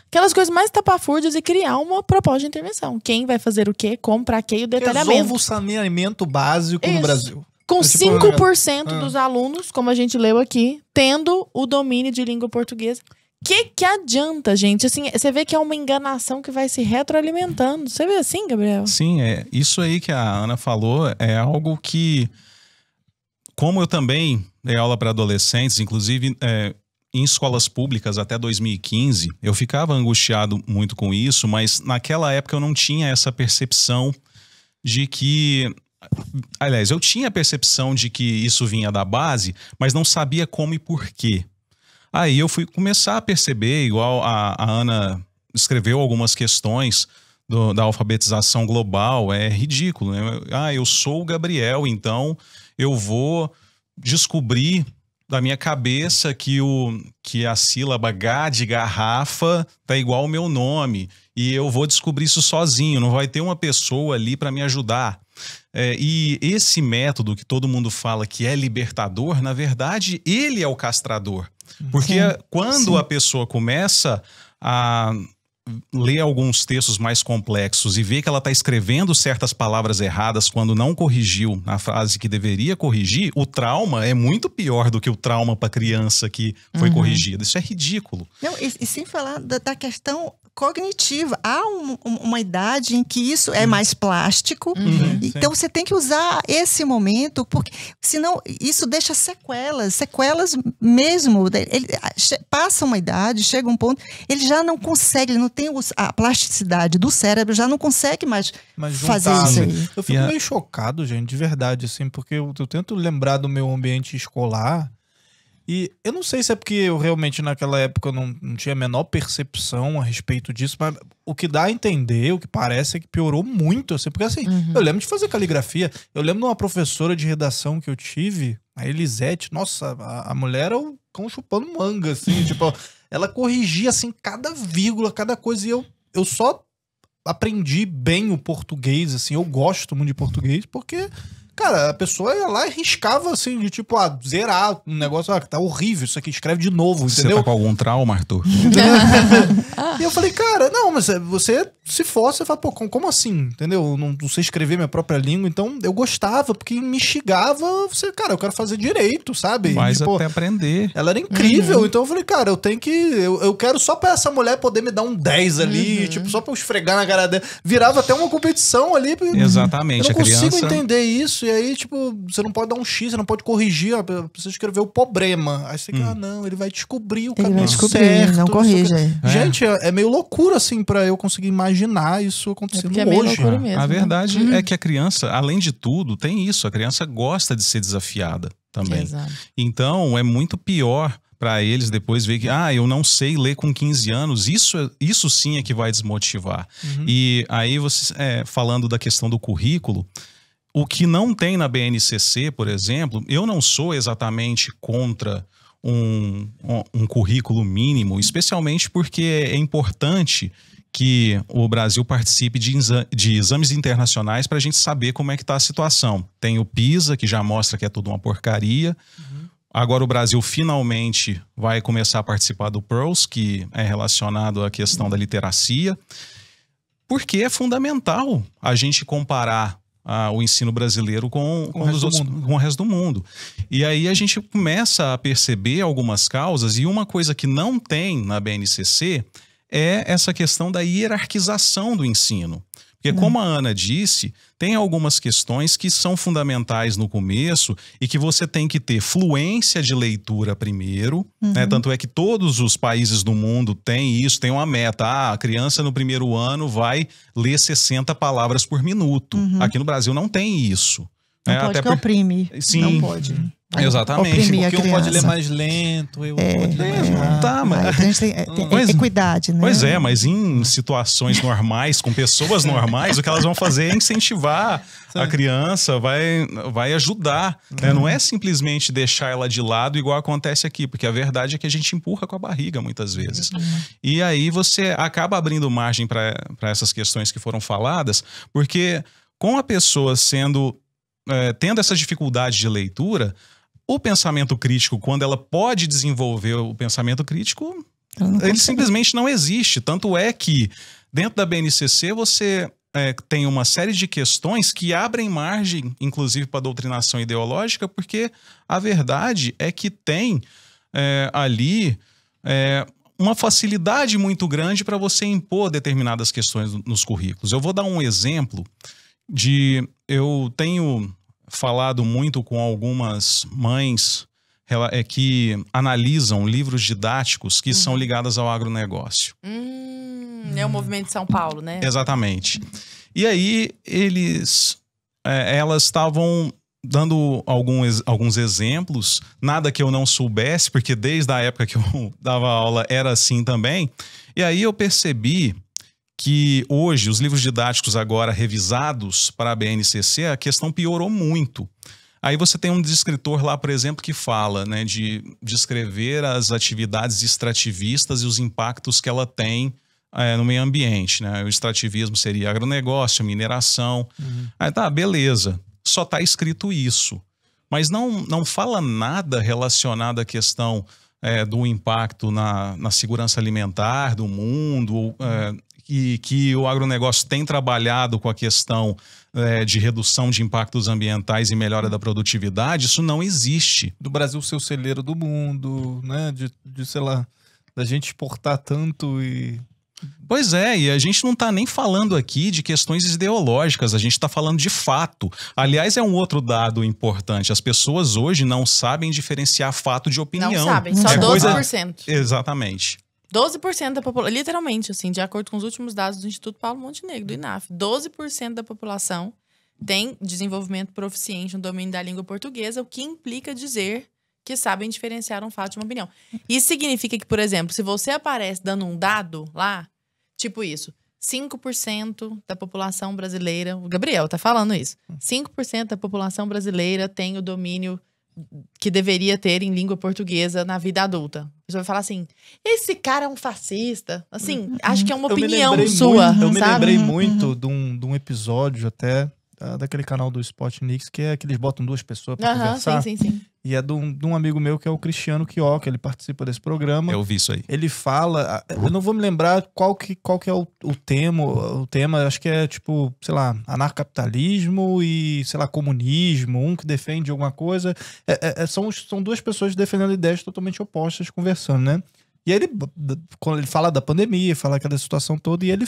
aquelas coisas mais tapafúrdias e criar uma proposta de intervenção. Quem vai fazer o quê, como, pra quê e o detalhamento. Resolva o saneamento básico no Brasil. Com tipo, 5% dos alunos, como a gente leu aqui, tendo o domínio de língua portuguesa. Que adianta, gente? Assim, você vê que é uma enganação que vai se retroalimentando. Você vê assim, Gabriel? Sim, isso aí que a Ana falou é algo que, como eu também dei aula para adolescentes, inclusive em escolas públicas até 2015, eu ficava angustiado muito com isso, mas naquela época eu não tinha essa percepção de que... Aliás, eu tinha a percepção de que isso vinha da base, mas não sabia como e por quê. Aí eu fui começar a perceber, igual a Ana escreveu algumas questões da alfabetização global, é ridículo, né? Eu sou o Gabriel, então eu vou descobrir da minha cabeça que a sílaba G de garrafa tá igual ao meu nome, e eu vou descobrir isso sozinho, não vai ter uma pessoa ali para me ajudar. E esse método que todo mundo fala que é libertador, na verdade, ele é o castrador. Porque quando a pessoa começa a ler alguns textos mais complexos e vê que ela está escrevendo certas palavras erradas quando não corrigiu na frase que deveria corrigir, o trauma é muito pior do que o trauma para a criança que foi corrigida. Isso é ridículo. Não, e sem falar da questão cognitiva. Há uma idade em que isso é mais plástico. Então você tem que usar esse momento, porque senão isso deixa sequelas mesmo. Ele passa uma idade, chega um ponto, ele já não consegue, ele não tem a plasticidade do cérebro, já não consegue mais fazer isso aí. Eu fico meio chocado, gente, de verdade, assim, porque eu tento lembrar do meu ambiente escolar. E eu não sei se é porque eu realmente naquela época não tinha a menor percepção a respeito disso, mas o que dá a entender, o que parece é que piorou muito, assim, porque assim, eu lembro de fazer caligrafia, eu lembro de uma professora de redação que eu tive A Elisete, nossa, a mulher era o cão chupando manga, assim, tipo, ela corrigia, assim, cada vírgula, cada coisa, e eu só aprendi bem o português, assim, eu gosto muito de português, porque, cara, a pessoa ia lá e riscava, assim, de tipo, zerar um negócio, tá horrível, isso aqui, escreve de novo, entendeu? Você tá com algum trauma, Arthur? E eu falei, cara, não, mas você, se for, você fala, pô, como assim? Entendeu? Não sei escrever minha própria língua, então eu gostava, porque me instigava, cara, eu quero fazer direito, sabe? Mas tipo, até aprender. ela era incrível, então eu falei, cara, eu quero só pra essa mulher poder me dar um 10 ali, tipo, só pra eu esfregar na cara dela. Virava até uma competição ali. Exatamente, eu não consigo criança... entender isso, e aí, tipo, você não pode dar um X, você não pode corrigir, precisa escrever o problema. Aí você fica, não, ele vai descobrir o caminho Ele vai descobrir, certo. não corrija. Gente, é meio loucura, assim, pra eu conseguir imaginar isso acontecendo porque é meio hoje. loucura mesmo. A né? verdade é que a criança, além de tudo, tem isso. A criança gosta de ser desafiada também. Exato. Então, é muito pior para eles depois ver que, eu não sei ler com 15 anos. Isso sim é que vai desmotivar. E aí, você falando da questão do currículo, o que não tem na BNCC, por exemplo, eu não sou exatamente contra um currículo mínimo, especialmente porque é importante que o Brasil participe de exames internacionais para a gente saber como é que está a situação. Tem o PISA, que já mostra que é tudo uma porcaria. Agora o Brasil finalmente vai começar a participar do PIRLS, que é relacionado à questão da literacia, porque é fundamental a gente comparar o ensino brasileiro com o resto do mundo. E aí a gente começa a perceber algumas causas, e uma coisa que não tem na BNCC é essa questão da hierarquização do ensino. Porque, como a Ana disse, tem algumas questões que são fundamentais no começo e que você tem que ter fluência de leitura primeiro, né? Tanto é que todos os países do mundo têm isso, tem uma meta. A criança no primeiro ano vai ler 60 palavras por minuto. Aqui no Brasil não tem isso. Não pode, até que oprime. Sim. Não pode. Exatamente. Oprimir Porque a um pode ler criança. mais lento, eu pode ler mais rápido. Tá, mas... A gente tem equidade, né? Pois é, mas em situações normais, com pessoas normais, o que elas vão fazer é incentivar a criança, vai ajudar. Né? Não é simplesmente deixar ela de lado, igual acontece aqui, porque a verdade é que a gente empurra com a barriga muitas vezes. E aí você acaba abrindo margem para essas questões que foram faladas, porque com a pessoa tendo essa dificuldade de leitura, o pensamento crítico, quando ela pode desenvolver o pensamento crítico, ele simplesmente não existe. Tanto é que dentro da BNCC você tem uma série de questões que abrem margem, inclusive para a doutrinação ideológica, porque a verdade é que tem ali uma facilidade muito grande para você impor determinadas questões nos currículos. Eu vou dar um exemplo eu tenho falado muito com algumas mães que analisam livros didáticos que são ligados ao agronegócio. É o movimento de São Paulo, né? Exatamente. E aí elas estavam dando alguns exemplos, nada que eu não soubesse, porque desde a época que eu dava aula era assim também. E aí eu percebi que hoje, os livros didáticos agora revisados para a BNCC, a questão piorou muito. Aí você tem um descritor lá, por exemplo, que fala, né, de descrever as atividades extrativistas e os impactos que ela tem no meio ambiente. Né? O extrativismo seria agronegócio, mineração. Aí tá, beleza. Só está escrito isso. Mas não fala nada relacionado à questão do impacto na segurança alimentar do mundo, e que o agronegócio tem trabalhado com a questão de redução de impactos ambientais e melhora da produtividade. Isso não existe. Do Brasil ser o celeiro do mundo, né? De sei lá, da gente exportar tanto e... Pois é, e a gente não está nem falando aqui de questões ideológicas, a gente está falando de fato. Aliás, é um outro dado importante. As pessoas hoje não sabem diferenciar fato de opinião. Não sabem, só 12%. Exatamente. 12% da população, literalmente, assim, de acordo com os últimos dados do Instituto Paulo Montenegro, do INAF, 12% da população tem desenvolvimento proficiente no domínio da língua portuguesa, o que implica dizer que sabem diferenciar um fato de uma opinião. Isso significa que, por exemplo, se você aparece dando um dado lá, tipo isso, 5% da população brasileira, o Gabriel tá falando isso, 5% da população brasileira tem o domínio que deveria ter em língua portuguesa na vida adulta. A pessoa vai falar assim, esse cara é um fascista. Assim, acho que é uma opinião sua, Eu me sabe? lembrei muito de um episódio até daquele canal do Spotnix, que é que eles botam duas pessoas pra conversar. Sim. E é de um amigo meu que é o Cristiano Quioca, ele participa desse programa. Eu vi isso aí. Ele fala, eu não vou me lembrar qual que é o tema, acho que é tipo, sei lá, anarcapitalismo e, sei lá, comunismo, um que defende alguma coisa. São duas pessoas defendendo ideias totalmente opostas, conversando, né? E aí quando ele fala da pandemia, fala aquela situação toda, e ele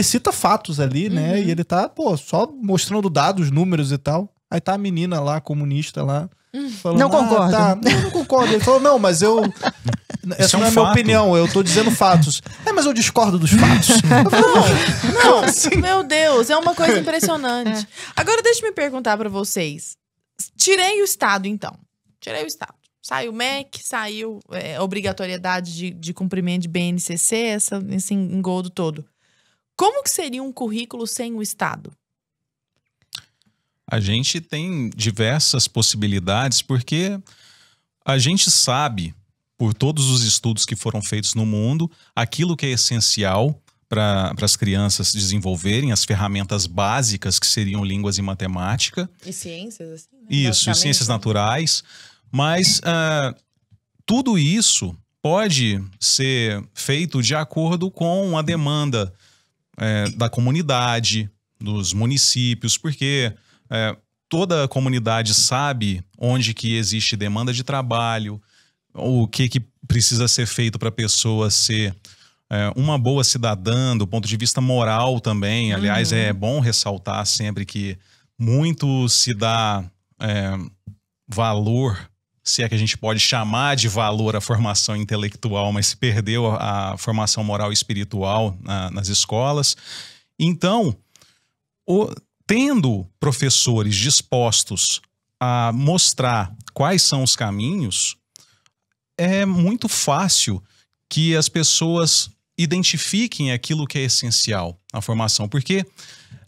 cita fatos ali, né? E ele tá, só mostrando dados, números e tal. Aí tá a menina lá, comunista lá, falando, não concordo. Não concordo. Ele falou, não, mas essa não é a minha opinião, eu tô dizendo fatos. Mas eu discordo dos fatos. Não, assim? Meu Deus, é uma coisa impressionante. Agora deixa eu me perguntar pra vocês. Tirei o Estado, então. Tirei o Estado. Saiu o MEC, saiu a obrigatoriedade de cumprimento de BNCC, esse engodo todo. Como que seria um currículo sem o Estado? A gente tem diversas possibilidades, porque a gente sabe, por todos os estudos que foram feitos no mundo, aquilo que é essencial para as crianças desenvolverem, as ferramentas básicas que seriam línguas e matemática. E ciências, assim, né? Isso, e ciências naturais. Mas tudo isso pode ser feito de acordo com a demanda da comunidade, dos municípios, porque toda a comunidade sabe onde que existe demanda de trabalho, o que precisa ser feito para a pessoa ser uma boa cidadã, do ponto de vista moral também. Aliás, é bom ressaltar sempre que muito se dá valor, se é que a gente pode chamar de valor a formação intelectual, mas se perdeu a formação moral e espiritual nas escolas. Então, tendo professores dispostos a mostrar quais são os caminhos, é muito fácil que as pessoas identifiquem aquilo que é essencial na formação, porque...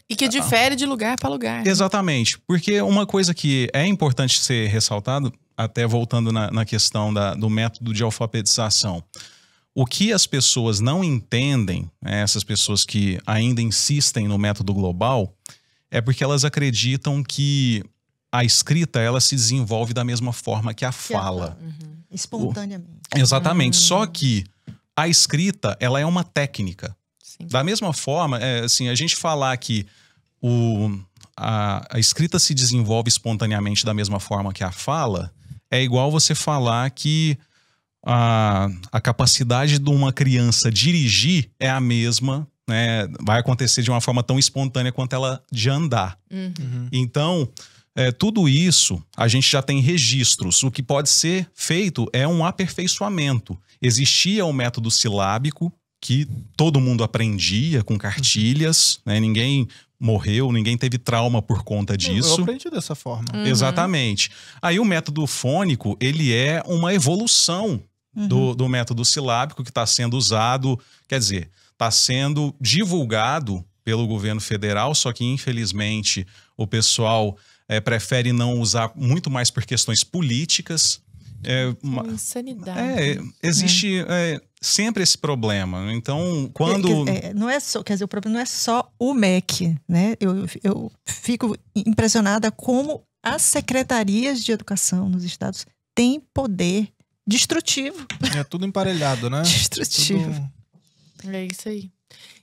E que difere de lugar para lugar. Exatamente, porque uma coisa que é importante ser ressaltado, até voltando na questão do método de alfabetização, o que as pessoas não entendem, essas pessoas que ainda insistem no método global, é porque elas acreditam que a escrita ela se desenvolve da mesma forma que a fala. Espontaneamente. Exatamente. Só que a escrita ela é uma técnica. Sim. Da mesma forma, assim, a gente falar que a escrita se desenvolve espontaneamente da mesma forma que a fala, é igual você falar que a capacidade de uma criança dirigir é a mesma, né? Vai acontecer de uma forma tão espontânea quanto ela de andar. Então, tudo isso a gente já tem registros. O que pode ser feito é um aperfeiçoamento. Existia o método silábico, que todo mundo aprendia com cartilhas, né? Ninguém morreu, ninguém teve trauma por conta disso. Eu aprendi dessa forma. Exatamente. Aí o método fônico, ele é uma evolução do método silábico que está sendo usado, quer dizer, está sendo divulgado pelo governo federal, só que infelizmente o pessoal prefere não usar muito mais por questões políticas. Insanidade. Existe sempre esse problema. Então, quando... não é só, quer dizer, o problema não é só o MEC, né? Eu fico impressionada como as secretarias de educação nos estados têm poder destrutivo. É tudo emparelhado, né? Destrutivo. É isso aí.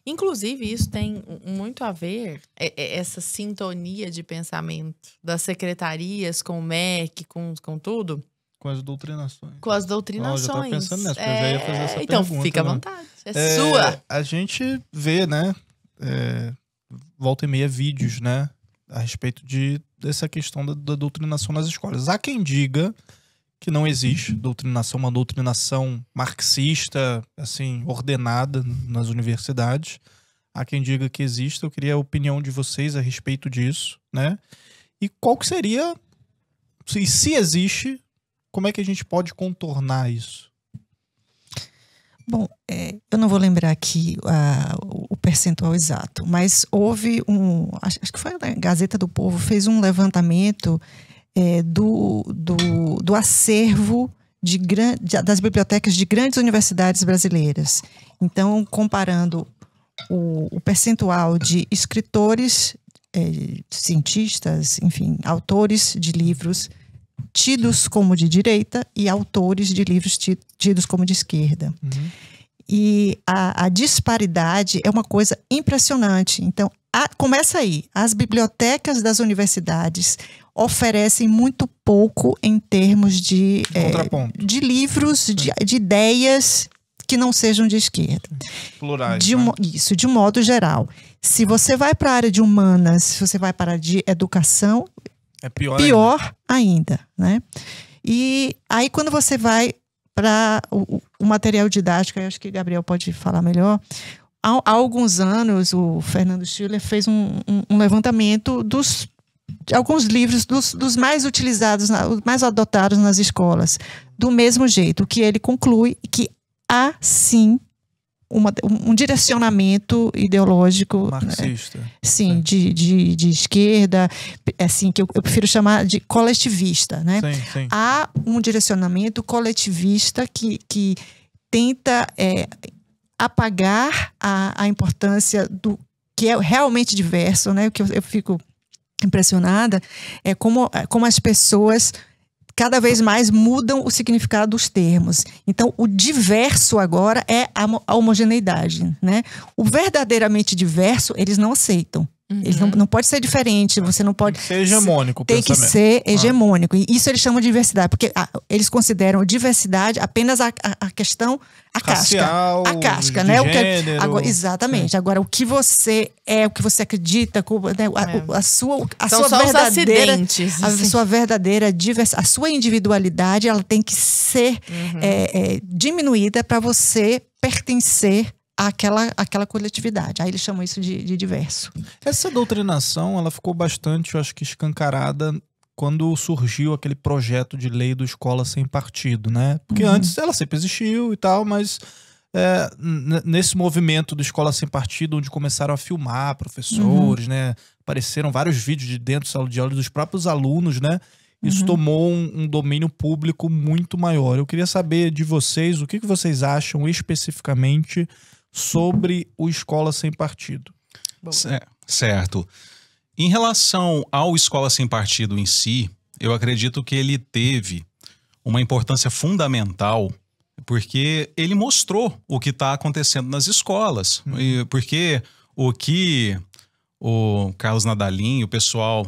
Inclusive, isso tem muito a ver, essa sintonia de pensamento das secretarias com o MEC, com tudo. Com as doutrinações. Com as doutrinações. Eu já tava pensando nessa, porque eu já ia fazer essa então, pergunta. fica à vontade. É sua. A gente vê, né? Volta e meia vídeos, né? A respeito dessa questão da doutrinação nas escolas. Há quem diga que não existe doutrinação, uma doutrinação marxista, assim, ordenada nas universidades. Há quem diga que existe. Eu queria a opinião de vocês a respeito disso, né? E qual que seria, se existe, como é que a gente pode contornar isso? Bom, eu não vou lembrar aqui o percentual exato, mas houve acho que foi a Gazeta do Povo, fez um levantamento do acervo das bibliotecas de grandes universidades brasileiras. Então, comparando o percentual de escritores, cientistas, enfim, autores de livros tidos como de direita e autores de livros tidos como de esquerda. Uhum. E a disparidade é uma coisa impressionante. Então, começa aí. As bibliotecas das universidades oferecem muito pouco em termos de livros, de ideias que não sejam de esquerda. Plurais. Isso, de modo geral. Se você vai para a área de humanas, se você vai para a área de educação, é pior ainda, né? E aí, quando você vai para o material didático, eu acho que o Gabriel pode falar melhor. Há alguns anos, o Fernando Schiller fez um levantamento de alguns livros dos mais utilizados, mais adotados nas escolas. Do mesmo jeito, que ele conclui que há, sim, um direcionamento ideológico marxista, sim, de esquerda, assim, que eu prefiro chamar de coletivista, né? Sim. Há um direcionamento coletivista que tenta apagar a importância do que é realmente diverso, né? O que eu fico impressionada é como as pessoas cada vez mais mudam o significado dos termos. Então, o diverso agora é a homogeneidade, né? O verdadeiramente diverso, eles não aceitam. Uhum. Eles não pode ser diferente, você não pode... Tem que ser hegemônico. Tem que ser hegemônico. E isso eles chamam de diversidade, porque eles consideram diversidade apenas a questão, racial, a casca, né? Gênero. Agora, exatamente. Sim. Agora, o que você é, o que você acredita, né? a sua verdadeira... A sua verdadeira a sua individualidade, ela tem que ser diminuída para você pertencer àquela coletividade. Aí eles chamam isso de diverso. Essa doutrinação, ela ficou bastante, eu acho que, escancarada quando surgiu aquele projeto de lei do Escola Sem Partido, né? Porque antes ela sempre existiu e tal, mas nesse movimento do Escola Sem Partido, onde começaram a filmar professores, né? Apareceram vários vídeos de dentro da sala de aula dos próprios alunos, né? Isso tomou um domínio público muito maior. Eu queria saber de vocês, o que vocês acham especificamente sobre o Escola Sem Partido. Certo. Em relação ao Escola Sem Partido em si, eu acredito que ele teve uma importância fundamental porque ele mostrou o que está acontecendo nas escolas. Porque o que o Carlos Nadalim, o pessoal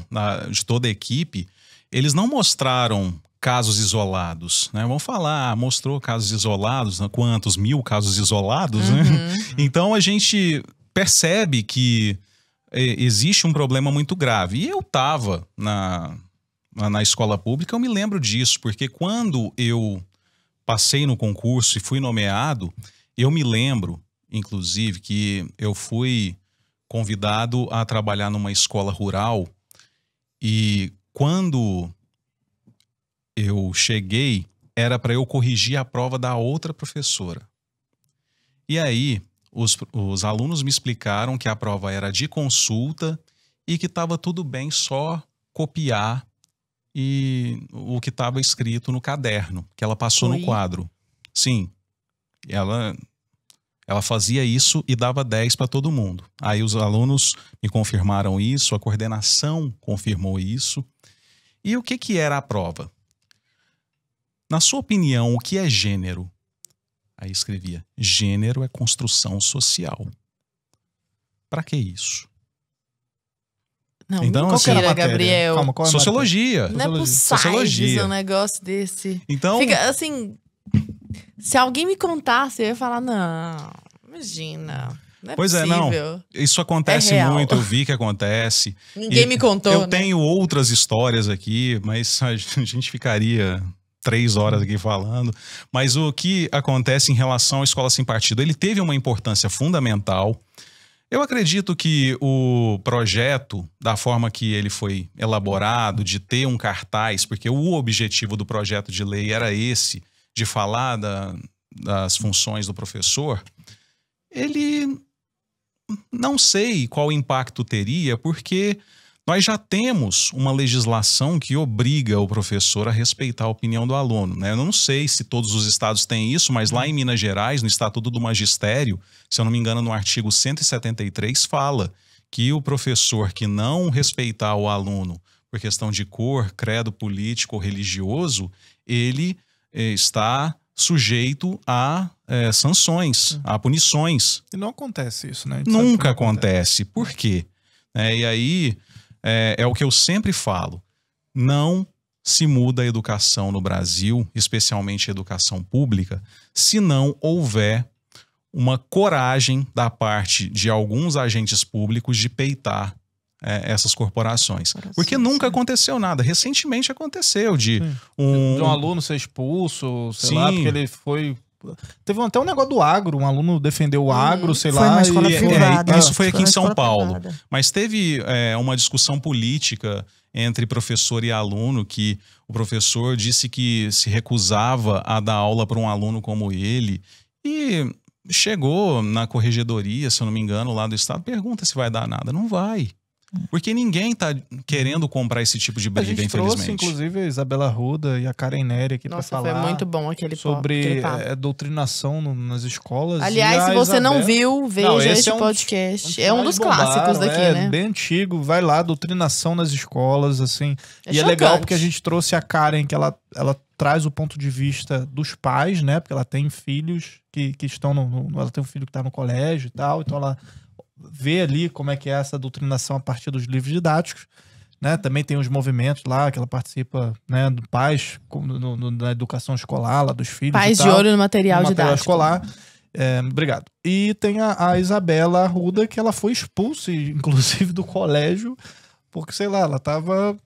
de toda a equipe, eles não mostraram casos isolados, né? Vamos falar, mostrou casos isolados, né? Quantos 1000 casos isolados, né? Então a gente percebe que existe um problema muito grave. E eu estava na escola pública, eu me lembro disso, porque quando eu passei no concurso e fui nomeado, eu me lembro, inclusive, que eu fui convidado a trabalhar numa escola rural e quando eu cheguei, era para eu corrigir a prova da outra professora. E aí, os alunos me explicaram que a prova era de consulta e que estava tudo bem só copiar o que estava escrito no caderno, que ela passou no quadro. Sim, ela fazia isso e dava 10 para todo mundo. Aí os alunos me confirmaram isso, a coordenação confirmou isso. E o que era a prova? Na sua opinião, o que é gênero? Aí escrevia, gênero é construção social. Para que isso? Não, então, qual que era, Gabriel? Calma, qual é a Sociologia. Não é pro Sociologia. um negócio desse. Então, fica assim, se alguém me contasse, eu ia falar, não, imagina. Não é pois possível. Não. Isso acontece muito, eu vi que acontece. Ninguém me contou, Eu tenho outras histórias aqui, mas a gente ficaria 3 horas aqui falando. Mas o que acontece em relação à Escola Sem Partido? Ele teve uma importância fundamental. Eu acredito que o projeto, da forma que ele foi elaborado, de ter um cartaz, porque o objetivo do projeto de lei era esse, de falar das funções do professor, ele não sei qual impacto teria, porque Nós já temos uma legislação que obriga o professor a respeitar a opinião do aluno, né? Eu não sei se todos os estados têm isso, mas lá em Minas Gerais, no Estatuto do Magistério, se eu não me engano, no artigo 173, fala que o professor que não respeitar o aluno por questão de cor, credo político ou religioso, ele está sujeito a sanções, a punições. E não acontece isso, né? Nunca acontece. Por quê? E aí é o que eu sempre falo. Não se muda a educação no Brasil, especialmente a educação pública, se não houver uma coragem da parte de alguns agentes públicos de peitar essas corporações. Porque nunca aconteceu nada. Recentemente aconteceu de um aluno ser expulso, sei lá, porque ele foi... Teve até um negócio do agro, um aluno defendeu o agro, sei foi lá. Uma escola privada, isso foi aqui em São Paulo. Privada. Mas teve uma discussão política entre professor e aluno, que o professor disse que se recusava a dar aula para um aluno como ele. E chegou na corregedoria, se eu não me engano, lá do estado, pergunta se vai dar nada. Não vai. Porque ninguém tá querendo comprar esse tipo de briga, infelizmente. A gente trouxe, inclusive, a Isabela Arruda e a Karen Nery aqui para falar. Foi muito bom aquele sobre doutrinação nas escolas. Aliás, se você não viu, veja este podcast. É um dos clássicos daqui, né? É bem antigo. Vai lá, doutrinação nas escolas, assim. E é legal porque a gente trouxe a Karen, que ela traz o ponto de vista dos pais, né? Porque ela tem filhos que estão ela tem um filho que está no colégio e tal, então ela vê ali como é que é essa doutrinação a partir dos livros didáticos, né? Também tem os movimentos lá que ela participa, né, do pais na educação escolar, lá dos filhos. Pais de olho no material didático. Escolar. Obrigado. E tem a Isabela Arruda, que ela foi expulsa, inclusive, do colégio, porque, sei lá, ela tava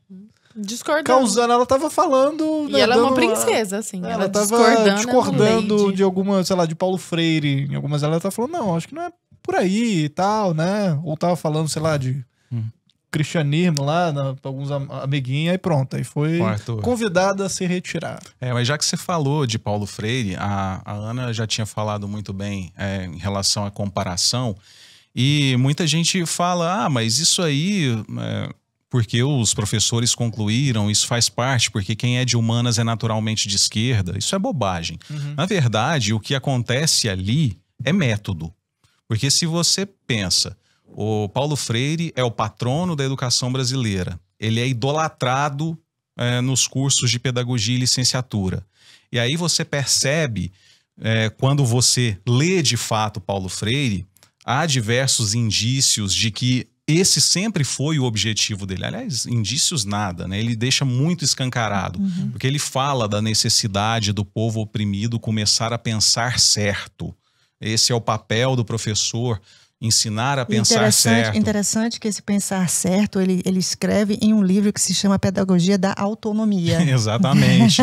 discordando. Ela tava falando... E ela é uma princesa, assim. Ela tava discordando de alguma, sei lá, de Paulo Freire. Em algumas ela tava falando, não, acho que não é por aí e tal, né? Ou tava falando, sei lá, de cristianismo lá, pra alguns amiguinhos, aí pronto. Aí foi convidada a se retirar. Mas já que você falou de Paulo Freire, a Ana já tinha falado muito bem em relação à comparação, e muita gente fala, mas isso aí... porque os professores concluíram, isso faz parte, porque quem é de humanas é naturalmente de esquerda. Isso é bobagem. Na verdade, o que acontece ali é método. Porque se você pensa, o Paulo Freire é o patrono da educação brasileira. Ele é idolatrado nos cursos de pedagogia e licenciatura. E aí você percebe, quando você lê de fato Paulo Freire, há diversos indícios de que esse sempre foi o objetivo dele. Aliás, indícios nada, né? Ele deixa muito escancarado, porque ele fala da necessidade do povo oprimido começar a pensar certo. Esse é o papel do professor, ensinar a pensar certo. Interessante que esse pensar certo, ele escreve em um livro que se chama Pedagogia da Autonomia. Exatamente.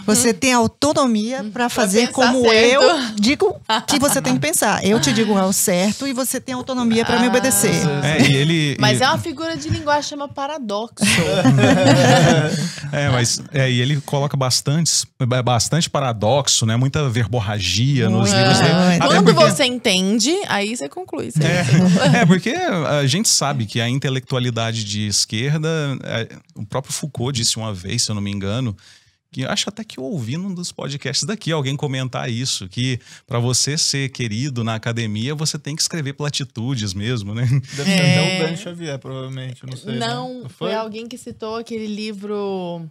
Você tem autonomia para fazer como certo. Eu digo que você tem que pensar. Eu te digo o certo e você tem autonomia para me obedecer. Mas é uma figura de linguagem, chama paradoxo. E ele coloca bastante paradoxo, né? Muita verborragia nos livros dele. Quando você entende, aí você conclui. Porque a gente sabe que a intelectualidade de esquerda, o próprio Foucault disse uma vez, se eu não me engano, que acho até que eu ouvi num dos podcasts daqui alguém comentar isso, que para você ser querido na academia, você tem que escrever platitudes mesmo, né? Deve ser até o Dan Xavier, provavelmente, não sei. Não, foi alguém que citou aquele livro...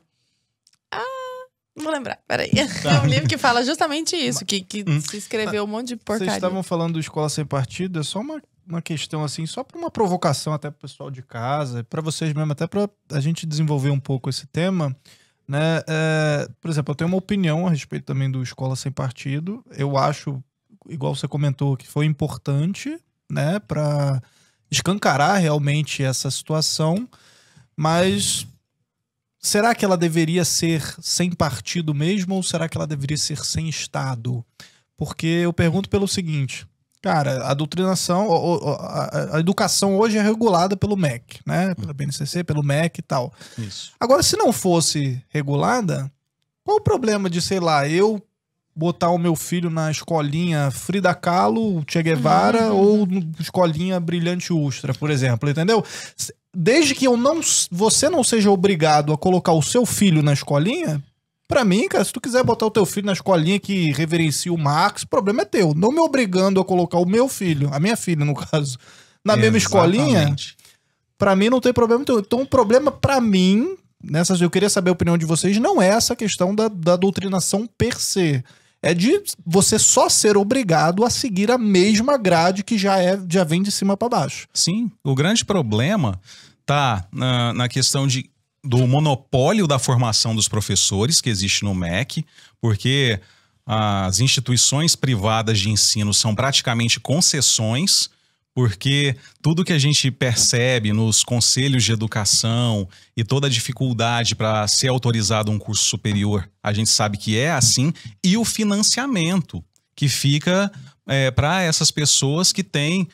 Não vou lembrar, peraí. É um livro que fala justamente isso, que se escreveu um monte de porcaria. Vocês estavam falando do Escola Sem Partido, é só uma questão assim, só para uma provocação até pro pessoal de casa, para vocês mesmo, até para a gente desenvolver um pouco esse tema, né? Por exemplo, eu tenho uma opinião a respeito também do Escola Sem Partido. Eu acho, igual você comentou, que foi importante, né, para escancarar realmente essa situação, mas... será que ela deveria ser sem partido mesmo ou será que ela deveria ser sem Estado? Porque eu pergunto pelo seguinte, cara, a doutrinação, a educação hoje é regulada pelo MEC, né? Pela BNCC, pelo MEC e tal. Isso. Agora, se não fosse regulada, qual o problema de, sei lá, eu botar o meu filho na escolinha Frida Kahlo, Che Guevara ou escolinha Brilhante Ustra, por exemplo, entendeu? desde que você não seja obrigado a colocar o seu filho na escolinha, pra mim, cara, se tu quiser botar o teu filho na escolinha que reverencia o Marx, o problema é teu. Não me obrigando a colocar o meu filho, a minha filha, no caso, na mesma escolinha, pra mim não tem problema. Então o problema pra mim, eu queria saber a opinião de vocês, não é essa questão da doutrinação per se. É de você só ser obrigado a seguir a mesma grade que já vem de cima pra baixo. Sim, o grande problema tá na questão do monopólio da formação dos professores que existe no MEC, porque as instituições privadas de ensino são praticamente concessões, porque tudo que a gente percebe nos conselhos de educação e toda a dificuldade para ser autorizado um curso superior, a gente sabe que é assim, e o financiamento que fica para essas pessoas que têm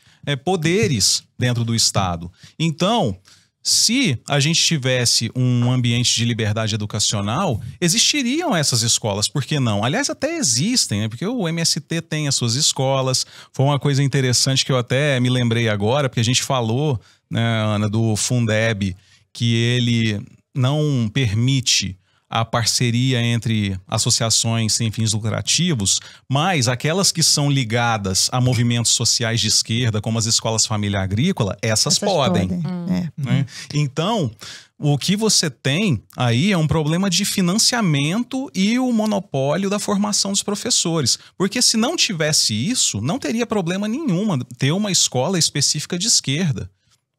poderes dentro do Estado. Então, se a gente tivesse um ambiente de liberdade educacional, existiriam essas escolas, por que não? Aliás, até existem, né? Porque o MST tem as suas escolas. Foi uma coisa interessante que eu até me lembrei agora, porque a gente falou, né, Ana, do Fundeb, que ele não permite a parceria entre associações sem fins lucrativos, mas aquelas que são ligadas a movimentos sociais de esquerda, como as escolas família agrícola, essas podem. Né? Então, o que você tem aí é um problema de financiamento e o monopólio da formação dos professores. Porque se não tivesse isso, não teria problema nenhum ter uma escola específica de esquerda.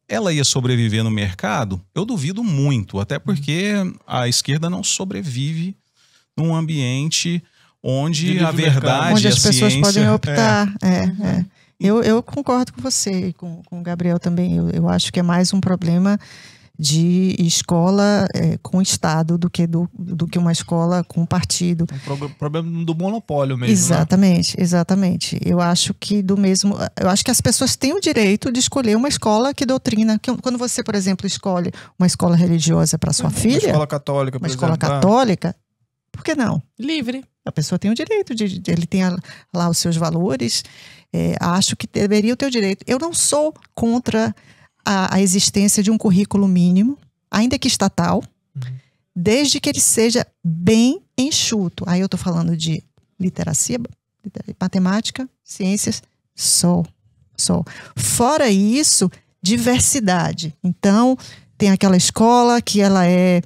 Ela ia sobreviver no mercado? Eu duvido muito, até porque a esquerda não sobrevive num ambiente onde a verdade, onde as a pessoas ciência... podem optar. Eu concordo com você e com o Gabriel também. Eu acho que é mais um problema de escola com Estado do que uma escola com partido. Um problema do monopólio mesmo. Exatamente, né? Exatamente. Eu acho que as pessoas têm o direito de escolher uma escola que doutrina. Quando você, por exemplo, escolhe uma escola religiosa para sua filha, uma escola católica, por exemplo, escola católica, por que não? Livre. A pessoa tem o direito ele tem lá os seus valores. Acho que deveria ter o direito. Eu não sou contra a existência de um currículo mínimo, ainda que estatal, desde que ele seja bem enxuto. Aí eu estou falando de literacia, matemática, ciências, só. Fora isso, diversidade. Então, tem aquela escola que ela é,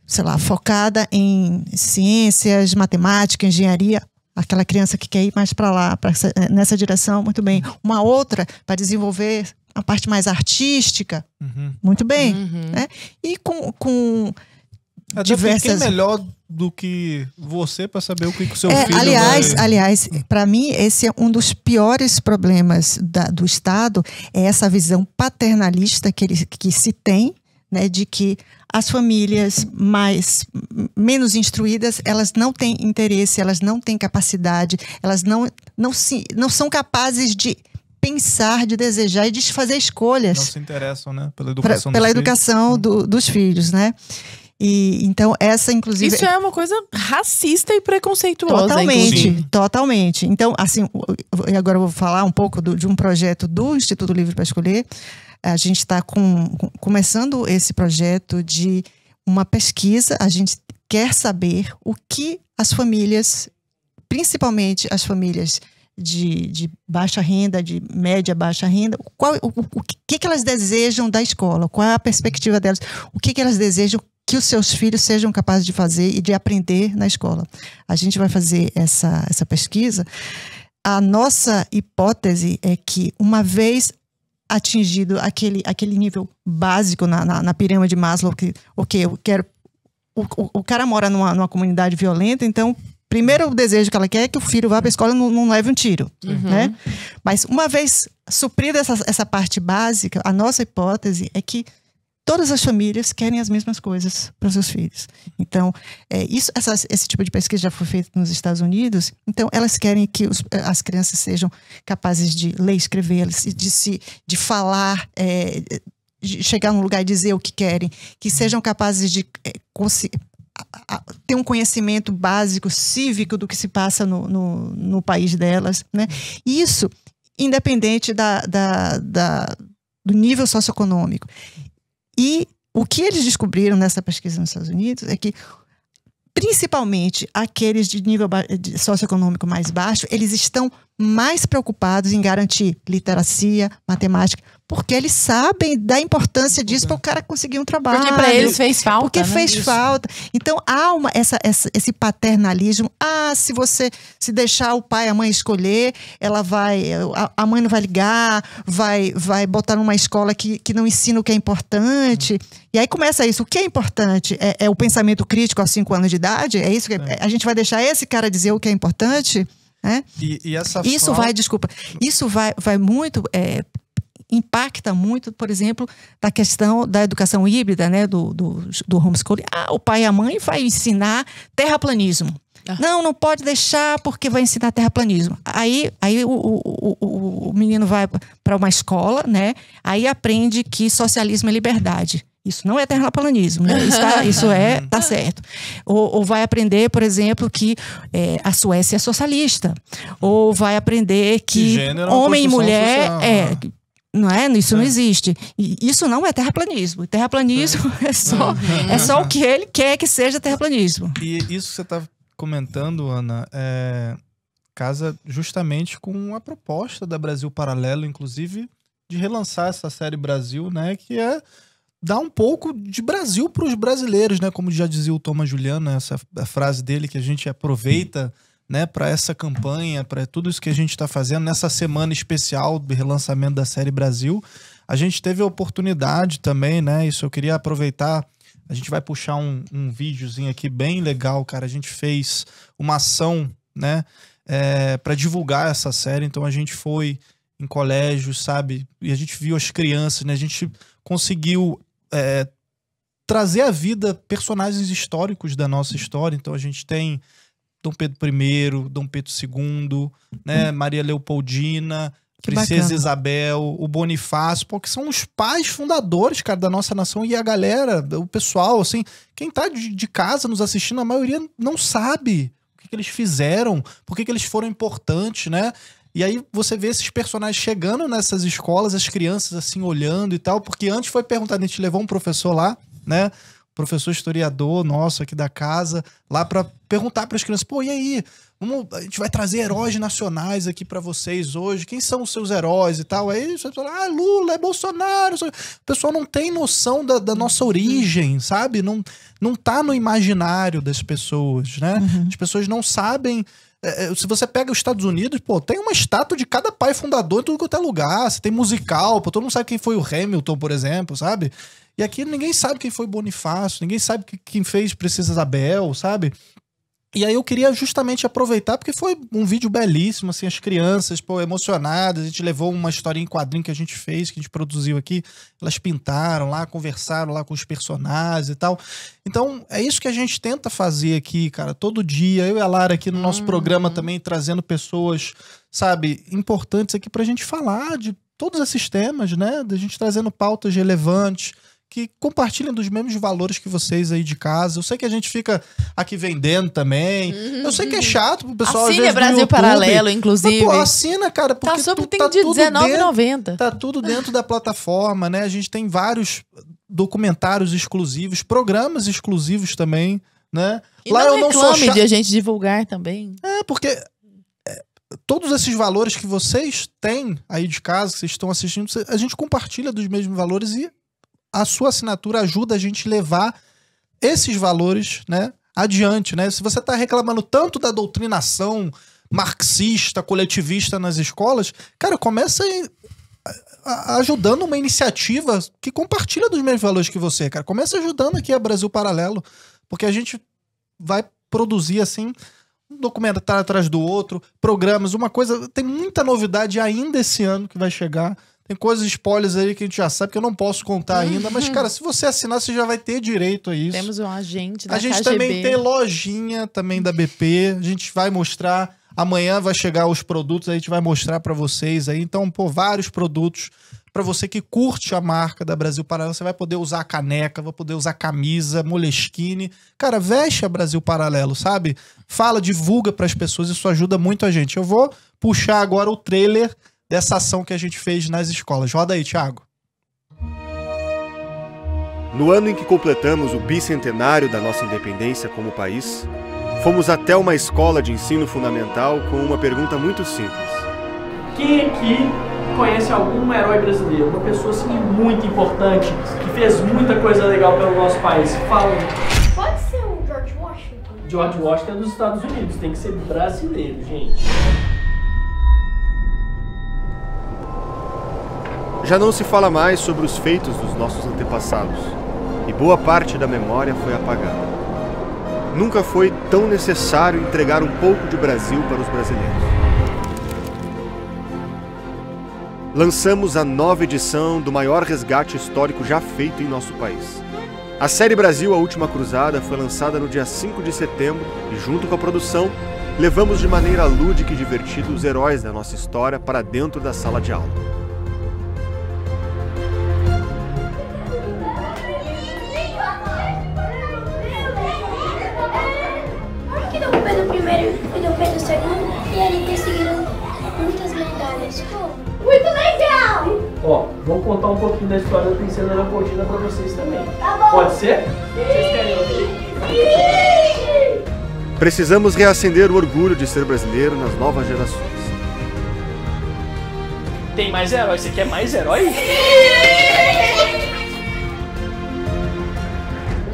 sei lá, focada em ciências, matemática, engenharia. Aquela criança que quer ir mais para lá, nessa direção, muito bem. Uma outra para desenvolver a parte mais artística, muito bem. Né? E com diversas... Quem é melhor do que você para saber o que o seu filho Aliás, para mim, esse é um dos piores problemas do Estado, é essa visão paternalista que se tem, né, de que as famílias menos instruídas, elas não têm interesse, elas não têm capacidade, elas não são capazes de pensar, de desejar e de fazer escolhas. Não se interessam, né? Pela educação dos filhos, né? E então essa, inclusive... Isso é uma coisa racista e preconceituosa, Totalmente. Então, assim, agora eu vou falar um pouco de um projeto do Instituto Livre para Escolher. A gente está começando esse projeto de uma pesquisa. A gente quer saber o que as famílias, principalmente as famílias de baixa renda, de média, baixa renda, o que elas desejam da escola, qual é a perspectiva delas, o que elas desejam que os seus filhos sejam capazes de fazer e de aprender na escola. A gente vai fazer essa pesquisa. A nossa hipótese é que, uma vez atingido aquele nível básico na pirâmide de Maslow, eu quero... O cara mora numa comunidade violenta, então primeiro o desejo que ela quer é que o filho vá para a escola e não leve um tiro. Né? Mas uma vez suprida essa parte básica, a nossa hipótese é que todas as famílias querem as mesmas coisas para os seus filhos. Então, esse tipo de pesquisa já foi feita nos Estados Unidos. Então, elas querem que as crianças sejam capazes de ler e escrever, de falar, de chegar num lugar e dizer o que querem, que sejam capazes de ter um conhecimento básico, cívico do que se passa no país delas, né? Isso, independente do nível socioeconômico. E o que eles descobriram nessa pesquisa nos Estados Unidos é que, principalmente aqueles de nível socioeconômico mais baixo, eles estão mais preocupados em garantir literacia, matemática, porque eles sabem da importância disso para o cara conseguir um trabalho. Porque para eles fez falta. Porque fez falta. Então há esse paternalismo. Se deixar o pai e a mãe escolher, a mãe não vai ligar, vai botar numa escola que não ensina o que é importante. E aí começa isso. O que é importante? É o pensamento crítico aos 5 anos de idade? É isso que a gente vai deixar esse cara dizer o que é importante? E essa isso vai muito, impacta muito, por exemplo, da questão da educação híbrida, né, do homeschooling. O pai e a mãe vai ensinar terraplanismo. Não pode deixar porque vai ensinar terraplanismo. Aí o menino vai para uma escola, né, aí aprende que socialismo é liberdade. Isso não é terraplanismo, né? Tá certo. Ou vai aprender, por exemplo, que a Suécia é socialista. Ou vai aprender que homem e mulher não é? Isso não existe. E isso não é terraplanismo. Terraplanismo é só o que ele quer que seja terraplanismo. E isso que você está comentando, Ana, casa justamente com a proposta da Brasil Paralelo, inclusive, de relançar essa série Brasil, né? Que dar um pouco de Brasil para os brasileiros, né? Como já dizia o Thomas Juliano, essa frase dele que a gente aproveita, né, para essa campanha, para tudo isso que a gente está fazendo nessa semana especial do relançamento da série Brasil. A gente teve a oportunidade também, né? Isso eu queria aproveitar. A gente vai puxar um videozinho aqui bem legal, cara. A gente fez uma ação, né, para divulgar essa série. Então a gente foi em colégios, sabe? E a gente viu as crianças, né? A gente conseguiu trazer à vida personagens históricos da nossa história. Então a gente tem Dom Pedro I, Dom Pedro II, né, Maria Leopoldina, Princesa Isabel, o Bonifácio, porque são os pais fundadores, cara, da nossa nação. E a galera, o pessoal, assim, quem tá de casa nos assistindo, a maioria não sabe o que eles fizeram, por que eles foram importantes, né? E aí você vê esses personagens chegando nessas escolas, as crianças assim olhando e tal, porque antes foi perguntado, a gente levou um professor lá, né? Professor historiador nosso aqui da casa, lá para perguntar para as crianças, pô, e aí? A gente vai trazer heróis nacionais aqui para vocês hoje, quem são os seus heróis e tal? Aí você fala, Lula, é Bolsonaro. O pessoal não tem noção da nossa origem, sabe? Não tá no imaginário das pessoas, né? As pessoas não sabem. Se você pega os Estados Unidos, pô, tem uma estátua de cada pai fundador em tudo quanto é lugar. Você tem musical, pô, todo mundo sabe quem foi o Hamilton, por exemplo, sabe? E aqui ninguém sabe quem foi Bonifácio, ninguém sabe quem fez Princesa Isabel, sabe? E aí eu queria justamente aproveitar, porque foi um vídeo belíssimo, assim, as crianças, pô, emocionadas, a gente levou uma historinha em quadrinho que a gente fez, que a gente produziu aqui, elas pintaram lá, conversaram lá com os personagens e tal. Então, é isso que a gente tenta fazer aqui, cara, todo dia, eu e a Lara aqui no nosso programa também, trazendo pessoas, sabe, importantes aqui pra gente falar de todos esses temas, né, da gente trazendo pautas relevantes, que compartilhem dos mesmos valores que vocês aí de casa. Eu sei que a gente fica aqui vendendo também. Eu sei que é chato pro pessoal. Assine Brasil Paralelo, inclusive. Mas, pô, assina, cara, porque tem de R$19,90. Tá tudo dentro da plataforma, né? A gente tem vários documentários exclusivos, programas exclusivos também, né? E lá não reclame de a gente divulgar também. Porque todos esses valores que vocês têm aí de casa, que vocês estão assistindo, a gente compartilha dos mesmos valores e a sua assinatura ajuda a gente a levar esses valores, né, adiante, né? Se você está reclamando tanto da doutrinação marxista, coletivista nas escolas, cara, começa ajudando uma iniciativa que compartilha dos mesmos valores que você, cara. Começa ajudando aqui a Brasil Paralelo, porque a gente vai produzir, assim, um documentário atrás do outro, programas, uma coisa... Tem muita novidade ainda esse ano que vai chegar. Tem coisas, spoilers aí que a gente já sabe que eu não posso contar ainda. Mas, cara, se você assinar, você já vai ter direito a isso. Temos um agente da KGB. A gente KGB. também tem lojinha também da BP. A gente vai mostrar. Amanhã vai chegar os produtos, a gente vai mostrar pra vocês aí. Então, pô, vários produtos pra você que curte a marca da Brasil Paralelo. Você vai poder usar a caneca, vai poder usar camisa, Moleskine. Cara, veste a Brasil Paralelo, sabe? Fala, divulga pras pessoas. Isso ajuda muito a gente. Eu vou puxar agora o trailer dessa ação que a gente fez nas escolas. Roda aí, Thiago. No ano em que completamos o bicentenário da nossa independência como país, fomos até uma escola de ensino fundamental com uma pergunta muito simples. Quem aqui conhece algum herói brasileiro? Uma pessoa assim muito importante, que fez muita coisa legal pelo nosso país? Fala. Pode ser o George Washington? George Washington é dos Estados Unidos, tem que ser brasileiro, gente. Já não se fala mais sobre os feitos dos nossos antepassados, e boa parte da memória foi apagada. Nunca foi tão necessário entregar um pouco de Brasil para os brasileiros. Lançamos a nova edição do maior resgate histórico já feito em nosso país. A série Brasil, a Última Cruzada, foi lançada no dia 5 de setembro e, junto com a produção, levamos de maneira lúdica e divertida os heróis da nossa história para dentro da sala de aula. Por que Dom Pedro I e Dom Pedro II e ele conseguiram muitas medalhas? Muito legal! Ó, vou contar um pouquinho da história da Princesa Leopoldina pra vocês também. Tá bom. Pode ser? Vocês querem ouvir? Precisamos reacender o orgulho de ser brasileiro nas novas gerações. Tem mais herói? Você quer mais herói?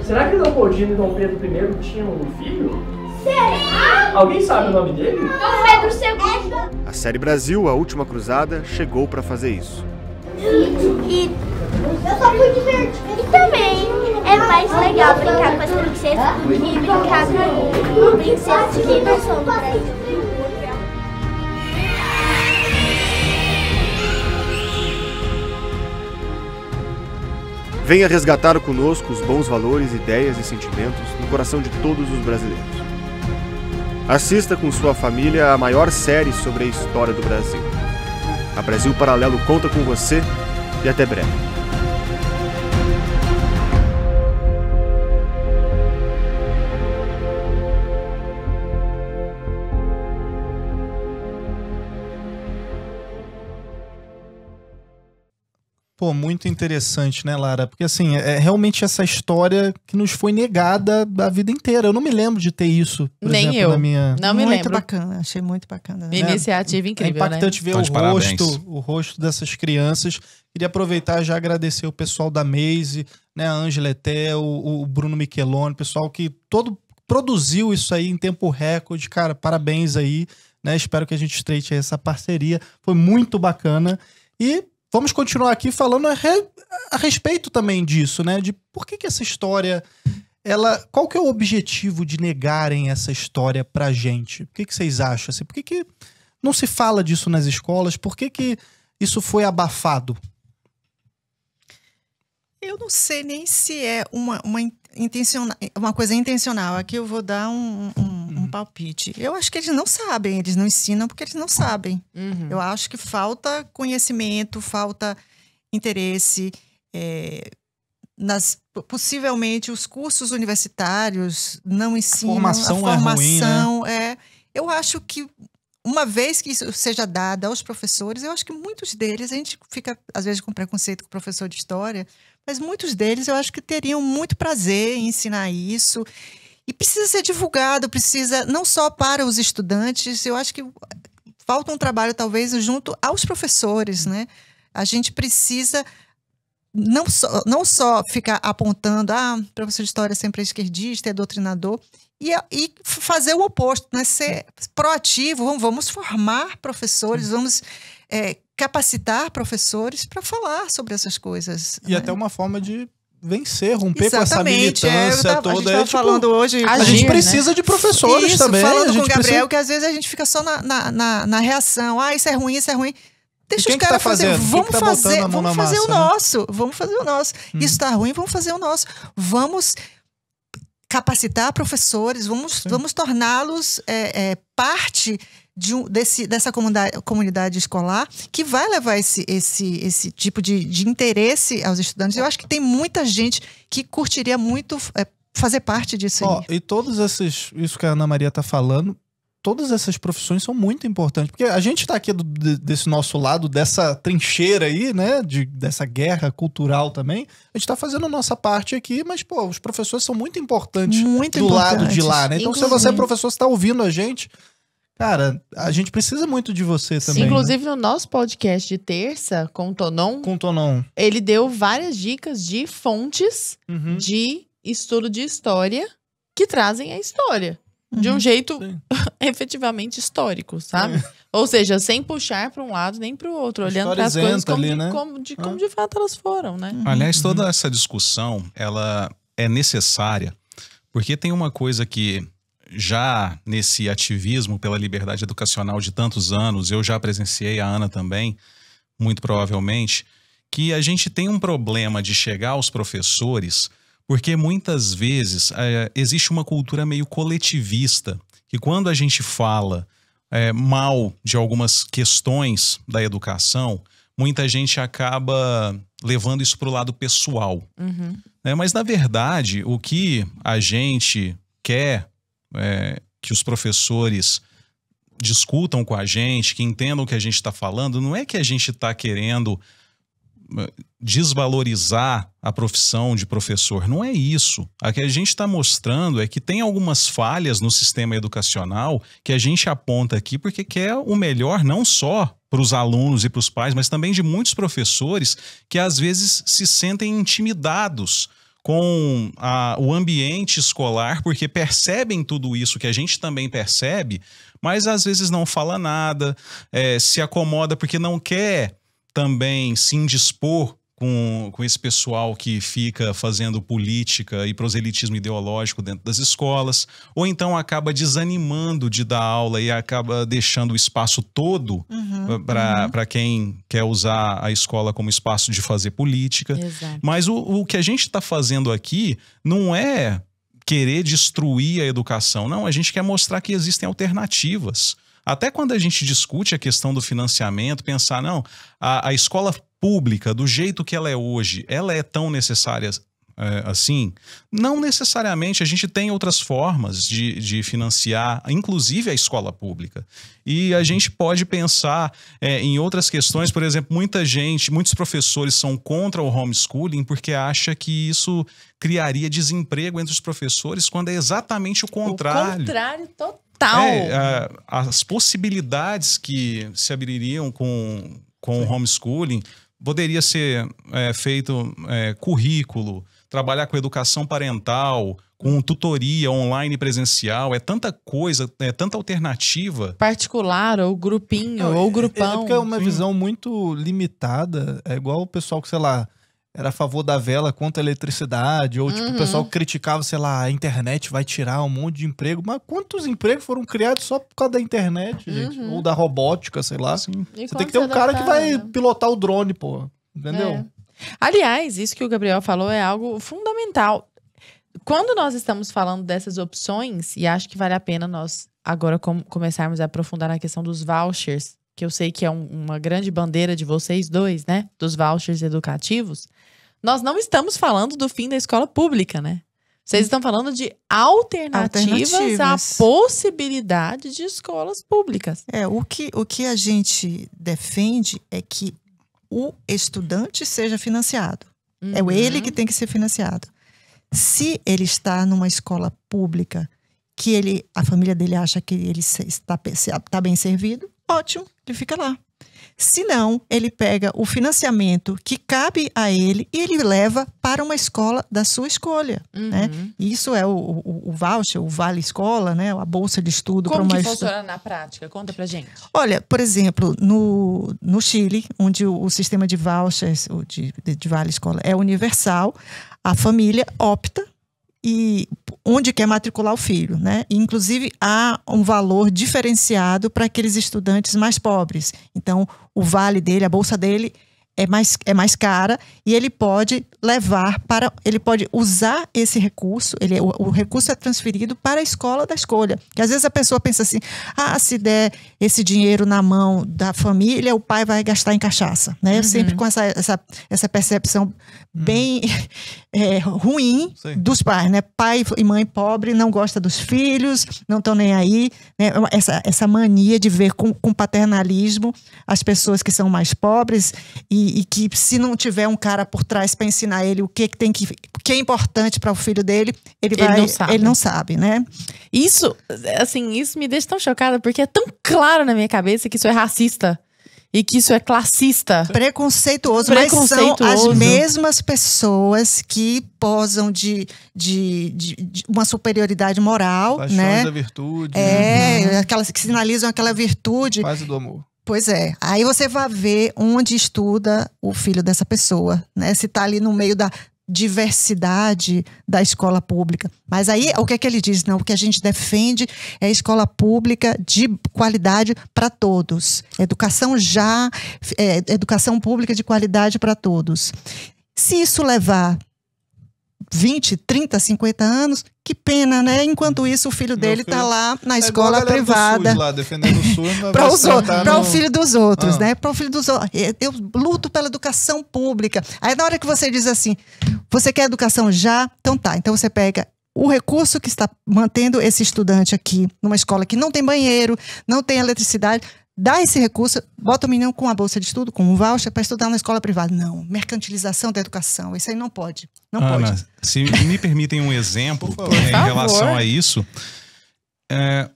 Será que Leopoldina e Dom Pedro I tinham um filho? Será? Alguém sabe o nome dele? Dom Pedro II. A série Brasil, a Última Cruzada, chegou para fazer isso. E eu só fui divertido. E também é mais legal brincar com as princesas e brincar com princesas que não são do Brasil. Venha resgatar conosco os bons valores, ideias e sentimentos no coração de todos os brasileiros. Assista com sua família a maior série sobre a história do Brasil. A Brasil Paralelo conta com você e até breve. Pô, muito interessante, né, Lara? Porque, assim, é realmente essa história que nos foi negada a vida inteira. Eu não me lembro de ter isso, por Nem exemplo, eu. na minha... Não me Muito lembro. bacana, achei muito bacana. Né? Iniciativa incrível, É impactante ver Então, de o parabéns. rosto dessas crianças. Queria aproveitar e já agradecer o pessoal da Maze, né, a Ângela Eté, o Bruno Micheloni, o pessoal que todo produziu isso aí em tempo recorde. Cara, parabéns aí, né? Espero que a gente estreite essa parceria. Foi muito bacana. E vamos continuar aqui falando a respeito também disso, né? De por que essa história, qual que é o objetivo de negarem essa história pra gente? Por que vocês acham? Assim, por que não se fala disso nas escolas? Por que isso foi abafado? Eu não sei nem se é uma coisa intencional. Aqui eu vou dar um palpite. Eu acho que eles não sabem, eles não ensinam porque eles não sabem. Eu acho que falta conhecimento, falta interesse. Possivelmente os cursos universitários não ensinam. A formação é ruim, né? Eu acho que uma vez que isso seja dado aos professores, eu acho que muitos deles, a gente fica às vezes com preconceito com o professor de história, mas muitos deles eu acho que teriam muito prazer em ensinar isso. E precisa ser divulgado, precisa não só para os estudantes, eu acho que falta um trabalho talvez junto aos professores, né? A gente precisa não só ficar apontando, professor de história sempre é esquerdista, é doutrinador, e fazer o oposto, né? Ser proativo, vamos formar professores, vamos capacitar professores para falar sobre essas coisas. E né? até uma forma de vencer, romper Exatamente, com essa militância toda. A gente estava falando hoje... A gente precisa de professores também. Falando com o Gabriel, que às vezes a gente fica só na reação. Isso é ruim, isso é ruim. Deixa os caras fazer. Vamos fazer o nosso. Vamos fazer o nosso. Isso tá ruim, vamos fazer o nosso. Vamos capacitar professores, vamos torná-los parte dessa comunidade escolar que vai levar esse tipo de interesse aos estudantes. Eu acho que tem muita gente que curtiria muito fazer parte disso aí. E todos isso que a Ana Maria tá falando, todas essas profissões são muito importantes. Porque a gente tá aqui desse nosso lado, dessa trincheira aí, né? Dessa guerra cultural também. A gente tá fazendo a nossa parte aqui, mas, pô, os professores são muito importantes lado de lá, né? Então, se você é professor, você tá ouvindo a gente, cara, a gente precisa muito de você também. Inclusive, no nosso podcast de terça, com o Tonon, ele deu várias dicas de fontes de estudo de história que trazem a história. De um jeito efetivamente histórico, sabe? Ou seja, sem puxar para um lado nem para o outro, olhando para as coisas como de fato elas foram, né? Aliás, toda essa discussão, ela é necessária, porque tem uma coisa que já nesse ativismo pela liberdade educacional de tantos anos, eu já presenciei, a Ana também, muito provavelmente, que a gente tem um problema de chegar aos professores. Porque muitas vezes existe uma cultura meio coletivista, que quando a gente fala mal de algumas questões da educação, muita gente acaba levando isso para o lado pessoal. Mas, na verdade, o que a gente quer que os professores discutam com a gente, que entendam o que a gente está falando, não é que a gente está querendo desvalorizar a profissão de professor, não é isso. O que a gente está mostrando é que tem algumas falhas no sistema educacional que a gente aponta aqui porque quer o melhor não só para os alunos e para os pais, mas também de muitos professores que às vezes se sentem intimidados com o ambiente escolar, porque percebem tudo isso que a gente também percebe, mas às vezes não fala nada, se acomoda porque não quer também se indispor com esse pessoal que fica fazendo política e proselitismo ideológico dentro das escolas, ou então acaba desanimando de dar aula e acaba deixando o espaço todo para quem quer usar a escola como espaço de fazer política. Exato. Mas o que a gente está fazendo aqui não é querer destruir a educação, não, a gente quer mostrar que existem alternativas. Até quando a gente discute a questão do financiamento, pensar, não, a escola pública, do jeito que ela é hoje, ela é tão necessária assim? Não necessariamente, a gente tem outras formas de financiar, inclusive a escola pública. E a gente pode pensar em outras questões, por exemplo, muitos professores são contra o homeschooling porque acha que isso criaria desemprego entre os professores, quando é exatamente o contrário. O contrário total. As possibilidades que se abririam com o homeschooling, poderia ser feito currículo, trabalhar com educação parental, com tutoria online presencial, tanta coisa, tanta alternativa. Particular, ou grupinho, ou grupão. É porque é uma visão muito limitada, é igual o pessoal que, sei lá, era a favor da vela contra a eletricidade, ou tipo, o pessoal criticava, sei lá, a internet vai tirar um monte de emprego, mas quantos empregos foram criados só por causa da internet, gente? Ou da robótica, sei lá. Você tem que ter um cara que vai pilotar o drone, pô, entendeu? Aliás, isso que o Gabriel falou é algo fundamental. Quando nós estamos falando dessas opções, e acho que vale a pena nós agora começarmos a aprofundar na questão dos vouchers, que eu sei que é uma grande bandeira de vocês dois, né? Dos vouchers educativos. Nós não estamos falando do fim da escola pública, né? Vocês estão falando de alternativas à possibilidade de escolas públicas. O que a gente defende é que o estudante seja financiado. É ele que tem que ser financiado. Se ele está numa escola pública que a família dele acha que ele está bem servido, ótimo, ele fica lá. Se não, ele pega o financiamento que cabe a ele e ele leva para uma escola da sua escolha. Né? Isso é o voucher, o Vale Escola, né? A bolsa de estudo. Como que funciona na prática? Conta pra gente. Olha, por exemplo, no Chile, onde o sistema de vouchers, de Vale Escola é universal, a família opta e onde quer matricular o filho, né? E, inclusive, há um valor diferenciado para aqueles estudantes mais pobres. Então, o vale dele, a bolsa dele, é mais cara, e ele pode ele pode usar esse recurso, o recurso é transferido para a escola da escolha. Porque às vezes a pessoa pensa assim, se der esse dinheiro na mão da família, o pai vai gastar em cachaça, né? Eu sempre com essa percepção bem ruim dos pais, né? Pai e mãe pobre não gostam dos filhos, não estão nem aí, né? Essa mania de ver com paternalismo as pessoas que são mais pobres e que se não tiver um cara por trás para ensinar ele o que é importante para o filho dele, ele não sabe, né? Isso me deixa tão chocada, porque é tão claro na minha cabeça que isso é racista. E que isso é classista. Preconceituoso. Mas são as mesmas pessoas que posam de uma superioridade moral. Paixões né? da virtude. Aquelas que sinalizam aquela virtude. Quase do amor. Pois é. Aí você vai ver onde estuda o filho dessa pessoa, né? Se tá ali no meio da diversidade da escola pública. Mas aí, o que é que ele diz? Não, o que a gente defende é a escola pública de qualidade para todos. Educação pública de qualidade para todos. Se isso levar 20, 30, 50 anos, que pena, né? Enquanto isso, o filho dele tá lá na escola privada. Lá, defendendo o SUS, para o filho dos outros, né? Para o filho dos outros. Eu luto pela educação pública. Aí, na hora que você diz assim, você quer educação já? Então tá. Então você pega o recurso que está mantendo esse estudante aqui numa escola que não tem banheiro, não tem eletricidade, dá esse recurso, bota o menino com a bolsa de estudo, com um voucher para estudar na escola privada. Não, mercantilização da educação, isso aí não pode. Não Ana, pode. Se me permitem um exemplo em relação a isso.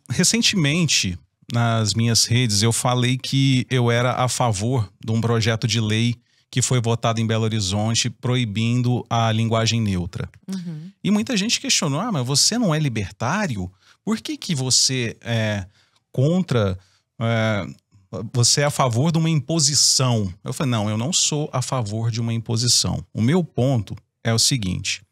Recentemente, nas minhas redes, eu falei que eu era a favor de um projeto de lei que foi votado em Belo Horizonte proibindo a linguagem neutra. E muita gente questionou, mas você não é libertário? Por que você é contra... você é a favor de uma imposição? Eu falei, não, eu não sou a favor de uma imposição. O meu ponto é o seguinte: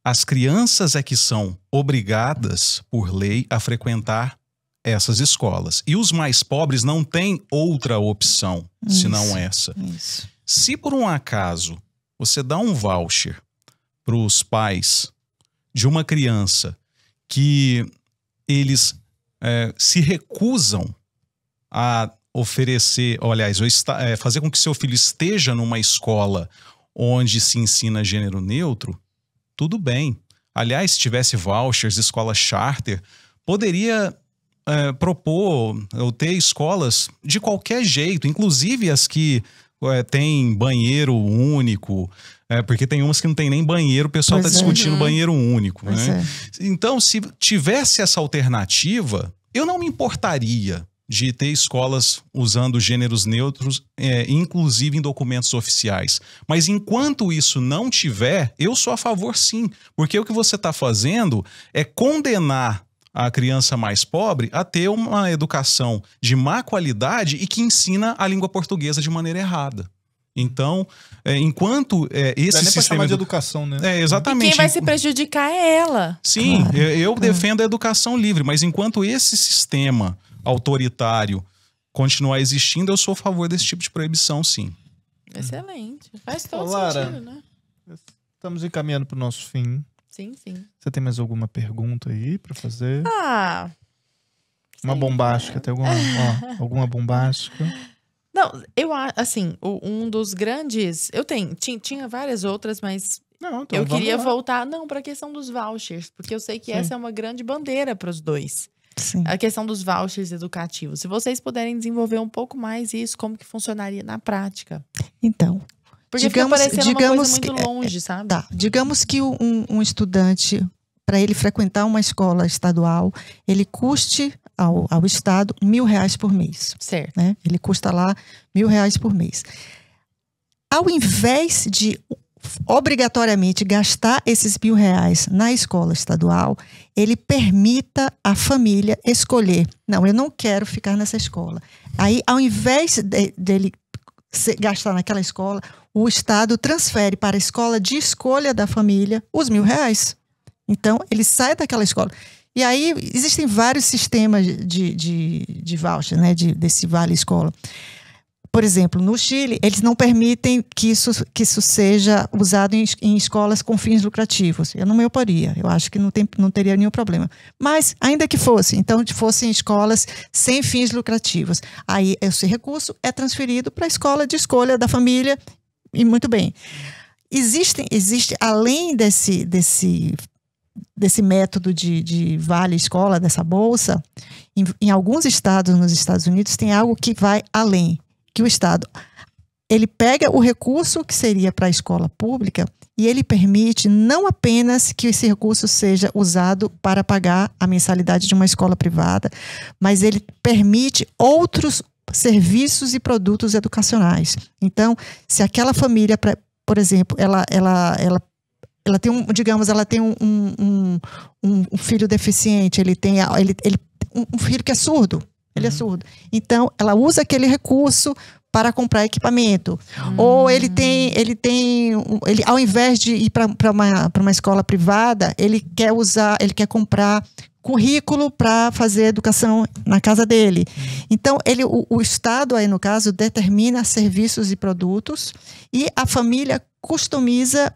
as crianças é que são obrigadas por lei a frequentar essas escolas. E os mais pobres não têm outra opção senão essa. Isso. Se por um acaso você dá um voucher para os pais de uma criança que eles se recusam a oferecer, fazer com que seu filho esteja numa escola onde se ensina gênero neutro, tudo bem. Aliás, se tivesse vouchers, escola charter, poderia propor ou ter escolas de qualquer jeito, inclusive as que tem banheiro único, porque tem umas que não tem nem banheiro, o pessoal está discutindo banheiro único. Né? Então, se tivesse essa alternativa, eu não me importaria de ter escolas usando gêneros neutros, inclusive em documentos oficiais. Mas enquanto isso não tiver, eu sou a favor sim. Porque o que você está fazendo é condenar a criança mais pobre a ter uma educação de má qualidade e que ensina a língua portuguesa de maneira errada. Então, enquanto esse sistema de educação, né? Exatamente. E quem vai se prejudicar é ela. Sim, claro. Eu defendo a educação livre, mas enquanto esse sistema autoritário continuar existindo, eu sou a favor desse tipo de proibição, sim. Excelente. Faz todo Lara, sentido, né? Estamos encaminhando para o nosso fim. Sim, sim. Você tem mais alguma pergunta aí para fazer? Uma Sim. bombástica, tem alguma bombástica? Não, eu acho, assim, um dos grandes... Tinha várias outras, mas não, então eu queria voltar, para a questão dos vouchers, porque eu sei que essa é uma grande bandeira para os dois. Sim. A questão dos vouchers educativos. Se vocês puderem desenvolver um pouco mais isso, como que funcionaria na prática? Então, porque fica parecendo uma coisa muito longe, sabe? Tá. Digamos que um estudante, para ele frequentar uma escola estadual, ele custe ao Estado R$1.000 por mês. Certo. Né? Ele custa lá R$1.000 por mês. Ao invés de obrigatoriamente gastar esses R$1.000 na escola estadual, ele permita a família escolher. Não, eu não quero ficar nessa escola. Aí, ao invés dele gastar naquela escola, o Estado transfere para a escola de escolha da família os R$1.000. Então, ele sai daquela escola. E aí, existem vários sistemas de voucher, né, desse Vale Escola. por exemplo, no Chile, eles não permitem que isso seja usado em escolas com fins lucrativos. Eu não me oporia, eu acho que não teria nenhum problema. Mas, ainda que fosse, então fossem escolas sem fins lucrativos. Aí, esse recurso é transferido para a escola de escolha da família, e muito bem. Existe além desse método de vale escola, dessa bolsa, em alguns estados nos Estados Unidos tem algo que vai além, que o estado ele pega o recurso que seria para a escola pública e ele permite não apenas que esse recurso seja usado para pagar a mensalidade de uma escola privada, mas ele permite outros serviços e produtos educacionais. Então, se aquela família, por exemplo, ela tem um filho deficiente, ele tem um filho que é surdo, ele é surdo. Então, ela usa aquele recurso para comprar equipamento. Ou ele ao invés de ir para uma escola privada, ele quer comprar currículo para fazer educação na casa dele. Então, o Estado, aí no caso, determina serviços e produtos e a família customiza,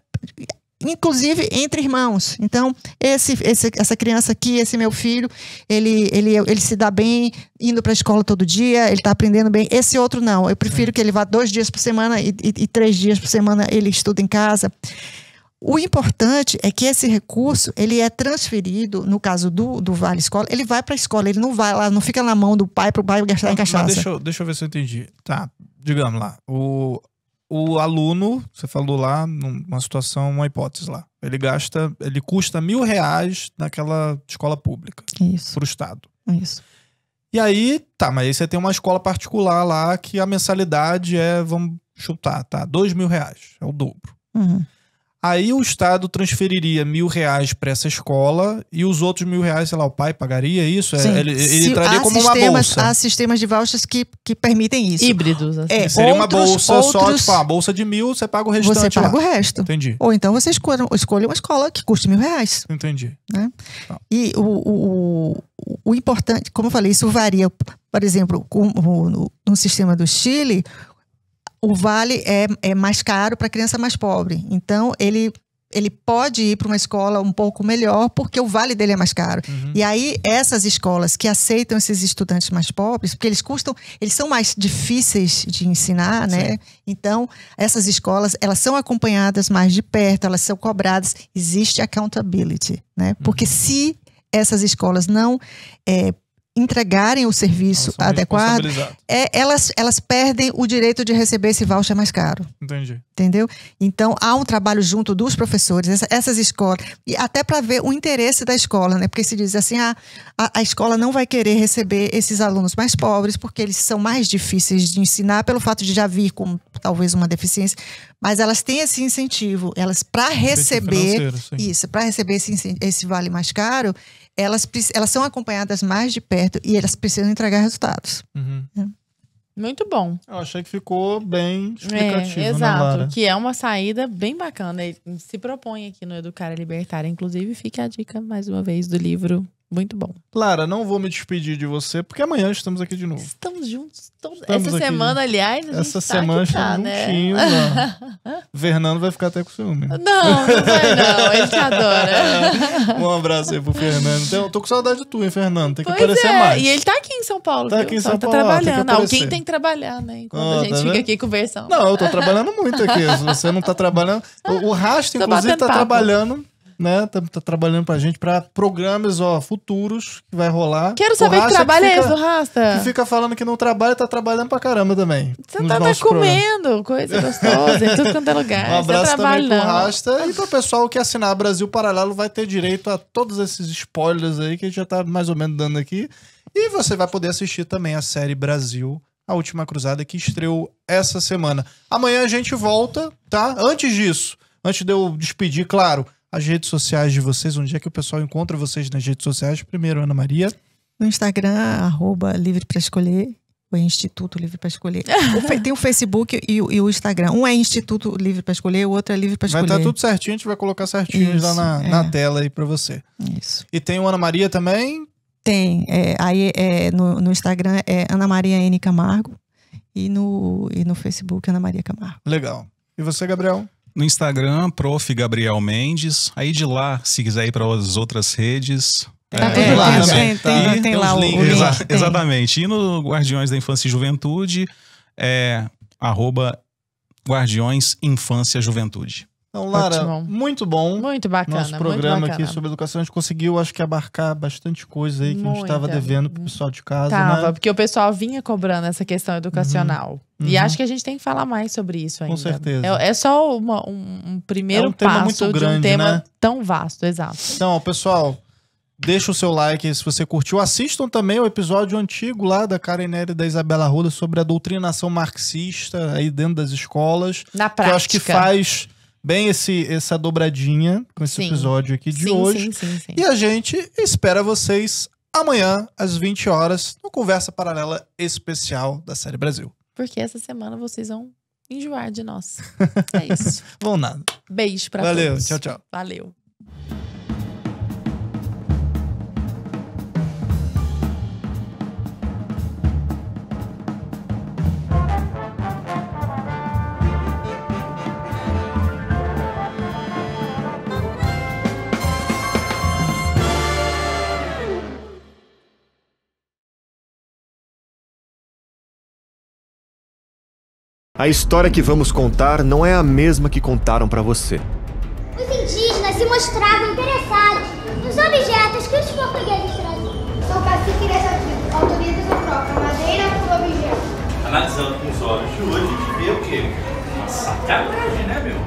inclusive entre irmãos. Então, essa criança aqui, esse meu filho, ele se dá bem indo para a escola todo dia, ele está aprendendo bem. Esse outro não. Eu prefiro que ele vá 2 dias por semana e 3 dias por semana ele estuda em casa. O importante é que esse recurso, ele é transferido, no caso do Vale Escola, ele vai para a escola, ele não vai lá, não fica na mão do pai para o pai gastar em cachaça. Mas deixa eu ver se eu entendi. Tá, digamos lá, o aluno, você falou lá, numa situação, uma hipótese lá, ele custa R$1.000 naquela escola pública. Isso. Pro Estado. Isso. E aí, tá, mas aí você tem uma escola particular lá que a mensalidade vamos chutar, tá, R$2.000, é o dobro. Uhum. Aí o Estado transferiria R$1.000 para essa escola e os outros R$1.000, sei lá, o pai pagaria isso? Sim. Ele traria como uma bolsa. Há sistemas de vouchers que permitem isso. Híbridos. Assim. Seria uma bolsa só, tipo, a bolsa de R$1.000, você paga o restante. Você paga lá. o resto. Entendi. Ou então você escolhe uma escola que custe R$1.000. Entendi. Né? Tá. E o importante, como eu falei, isso varia. Por exemplo, no sistema do Chile, o vale é mais caro para a criança mais pobre. Então, ele pode ir para uma escola um pouco melhor porque o vale dele é mais caro. Uhum. E aí, essas escolas que aceitam esses estudantes mais pobres, porque eles são mais difíceis de ensinar, né? Sim. Então, essas escolas, elas são acompanhadas mais de perto, elas são cobradas. Existe accountability, né? Porque se essas escolas não entregarem o serviço adequado, elas perdem o direito de receber esse voucher mais caro. Entendi. Entendeu? Então, há um trabalho junto dos professores, essas escolas, e até para ver o interesse da escola, né? Porque se diz assim, a escola não vai querer receber esses alunos mais pobres porque eles são mais difíceis de ensinar pelo fato de já vir com talvez uma deficiência, mas elas têm esse incentivo, elas para receber esse vale mais caro, elas são acompanhadas mais de perto e elas precisam entregar resultados. Uhum. Muito bom. Eu achei que ficou bem explicativo, né, exato, Lara? que é uma saída bem bacana. Ele se propõe aqui no Educar e Libertar. Inclusive, fica a dica, mais uma vez, do livro. Muito bom. Lara, não vou me despedir de você, porque amanhã estamos aqui de novo. Estamos juntos. Essa semana, aliás, a gente essa semana estamos juntinhos. Fernando vai ficar até com ciúme. Não vai não. Ele te adora. Um abraço aí pro Fernando. Então, eu tô com saudade de tu, hein, Fernando? Tem que aparecer mais. E ele tá aqui em São Paulo. Tá aqui em São Paulo. Trabalhando. Alguém tem que trabalhar, né? Enquanto a gente fica aqui conversando. Não, eu tô trabalhando muito aqui. Se você não tá trabalhando... O Rasta, inclusive, tá trabalhando... Né? Tá trabalhando pra gente pra programas futuros que vai rolar. Quero saber que trabalho é esse do Rasta. Que fica falando que não trabalha, tá trabalhando pra caramba também. Você tá comendo coisa gostosa em tudo quanto é lugar. Um abraço também pro Rasta. E pro pessoal que assinar Brasil Paralelo vai ter direito a todos esses spoilers aí que a gente já tá mais ou menos dando aqui. E você vai poder assistir também a série Brasil, A Última Cruzada, que estreou essa semana. Amanhã a gente volta, tá? Antes disso, antes de eu despedir, claro, as redes sociais de vocês, onde é que o pessoal encontra vocês nas redes sociais? Primeiro, Ana Maria. No Instagram, @Livre para Escolher, o Instituto Livre para Escolher. Tem o Facebook e o Instagram. Um é Instituto Livre para Escolher, o outro é Livre para Escolher. Vai estar tudo certinho, a gente vai colocar certinho lá na tela aí para você. Isso. E tem o Ana Maria também? Tem. No Instagram é Ana Maria N. Camargo. e no Facebook Ana Maria Camargo. Legal. E você, Gabriel? No Instagram, Prof. Gabriel Mendes. Aí de lá, se quiser ir para as outras redes... Tá tudo lá também. Tem lá o link. Exatamente. E no Guardiões da Infância e Juventude, @Guardiões Infância Juventude. Então, Lara, Ótimo. muito bom. Muito bacana. Nosso programa muito bacana. aqui sobre educação, a gente conseguiu, acho que, abarcar bastante coisa aí que a gente Muita. estava devendo pro pessoal de casa, Tava, né? porque o pessoal vinha cobrando essa questão educacional. E acho que a gente tem que falar mais sobre isso ainda. Com certeza. É só um primeiro tema passo muito de grande, um tema né? tão vasto, exato. Então, ó, pessoal, deixa o seu like aí se você curtiu. Assistam também o episódio antigo lá da Karen Nery e da Isabela Arruda sobre a doutrinação marxista aí dentro das escolas. Na Que prática. eu acho que faz bem essa dobradinha com esse Sim. episódio aqui de Sim, hoje. sim. E a gente espera vocês amanhã, às 20 horas, no Conversa Paralela especial da Série Brasil. Porque essa semana vocês vão enjoar de nós. É isso. Vão nada. Beijo pra Valeu, todos. tchau, tchau. Valeu. A história que vamos contar não é a mesma que contaram pra você. Os indígenas se mostravam interessados nos objetos que os portugueses traziam. Sou cacique dessa tribo. Autoriza a troca madeira por objeto. Analisando com os olhos de hoje, a gente vê o quê? Uma sacanagem, né, meu?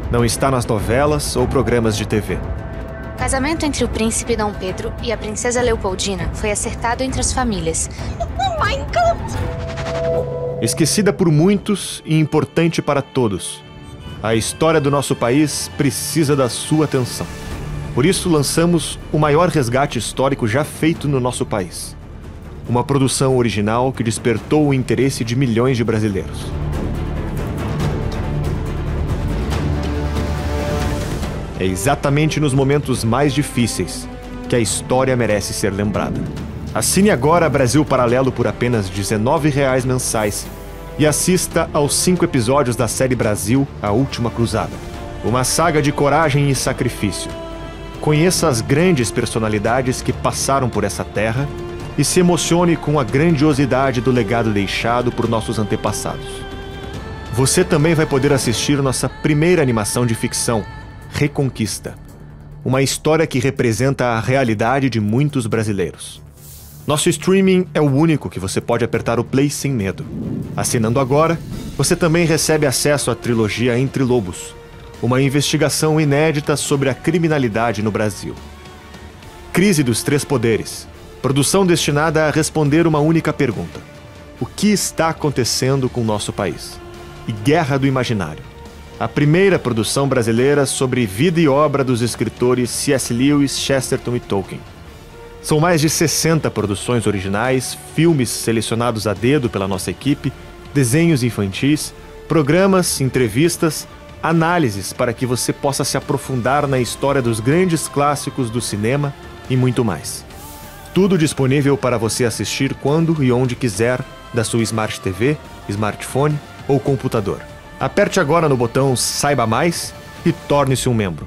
Não está nas novelas ou programas de TV. O casamento entre o príncipe Dom Pedro e a princesa Leopoldina foi acertado entre as famílias. Esquecida por muitos e importante para todos, a história do nosso país precisa da sua atenção. Por isso lançamos o maior resgate histórico já feito no nosso país. Uma produção original que despertou o interesse de milhões de brasileiros. É exatamente nos momentos mais difíceis que a história merece ser lembrada. Assine agora Brasil Paralelo por apenas R$19 mensais e assista aos 5 episódios da série Brasil, A Última Cruzada. Uma saga de coragem e sacrifício. Conheça as grandes personalidades que passaram por essa terra e se emocione com a grandiosidade do legado deixado por nossos antepassados. Você também vai poder assistir nossa primeira animação de ficção, Reconquista. Uma história que representa a realidade de muitos brasileiros. Nosso streaming é o único que você pode apertar o play sem medo. Assinando agora, você também recebe acesso à trilogia Entre Lobos, uma investigação inédita sobre a criminalidade no Brasil. Crise dos Três Poderes, produção destinada a responder uma única pergunta: o que está acontecendo com o nosso país? E Guerra do Imaginário, a primeira produção brasileira sobre vida e obra dos escritores C.S. Lewis, Chesterton e Tolkien. São mais de 60 produções originais, filmes selecionados a dedo pela nossa equipe, desenhos infantis, programas, entrevistas, análises para que você possa se aprofundar na história dos grandes clássicos do cinema e muito mais. Tudo disponível para você assistir quando e onde quiser, da sua Smart TV, smartphone ou computador. Aperte agora no botão Saiba Mais e torne-se um membro.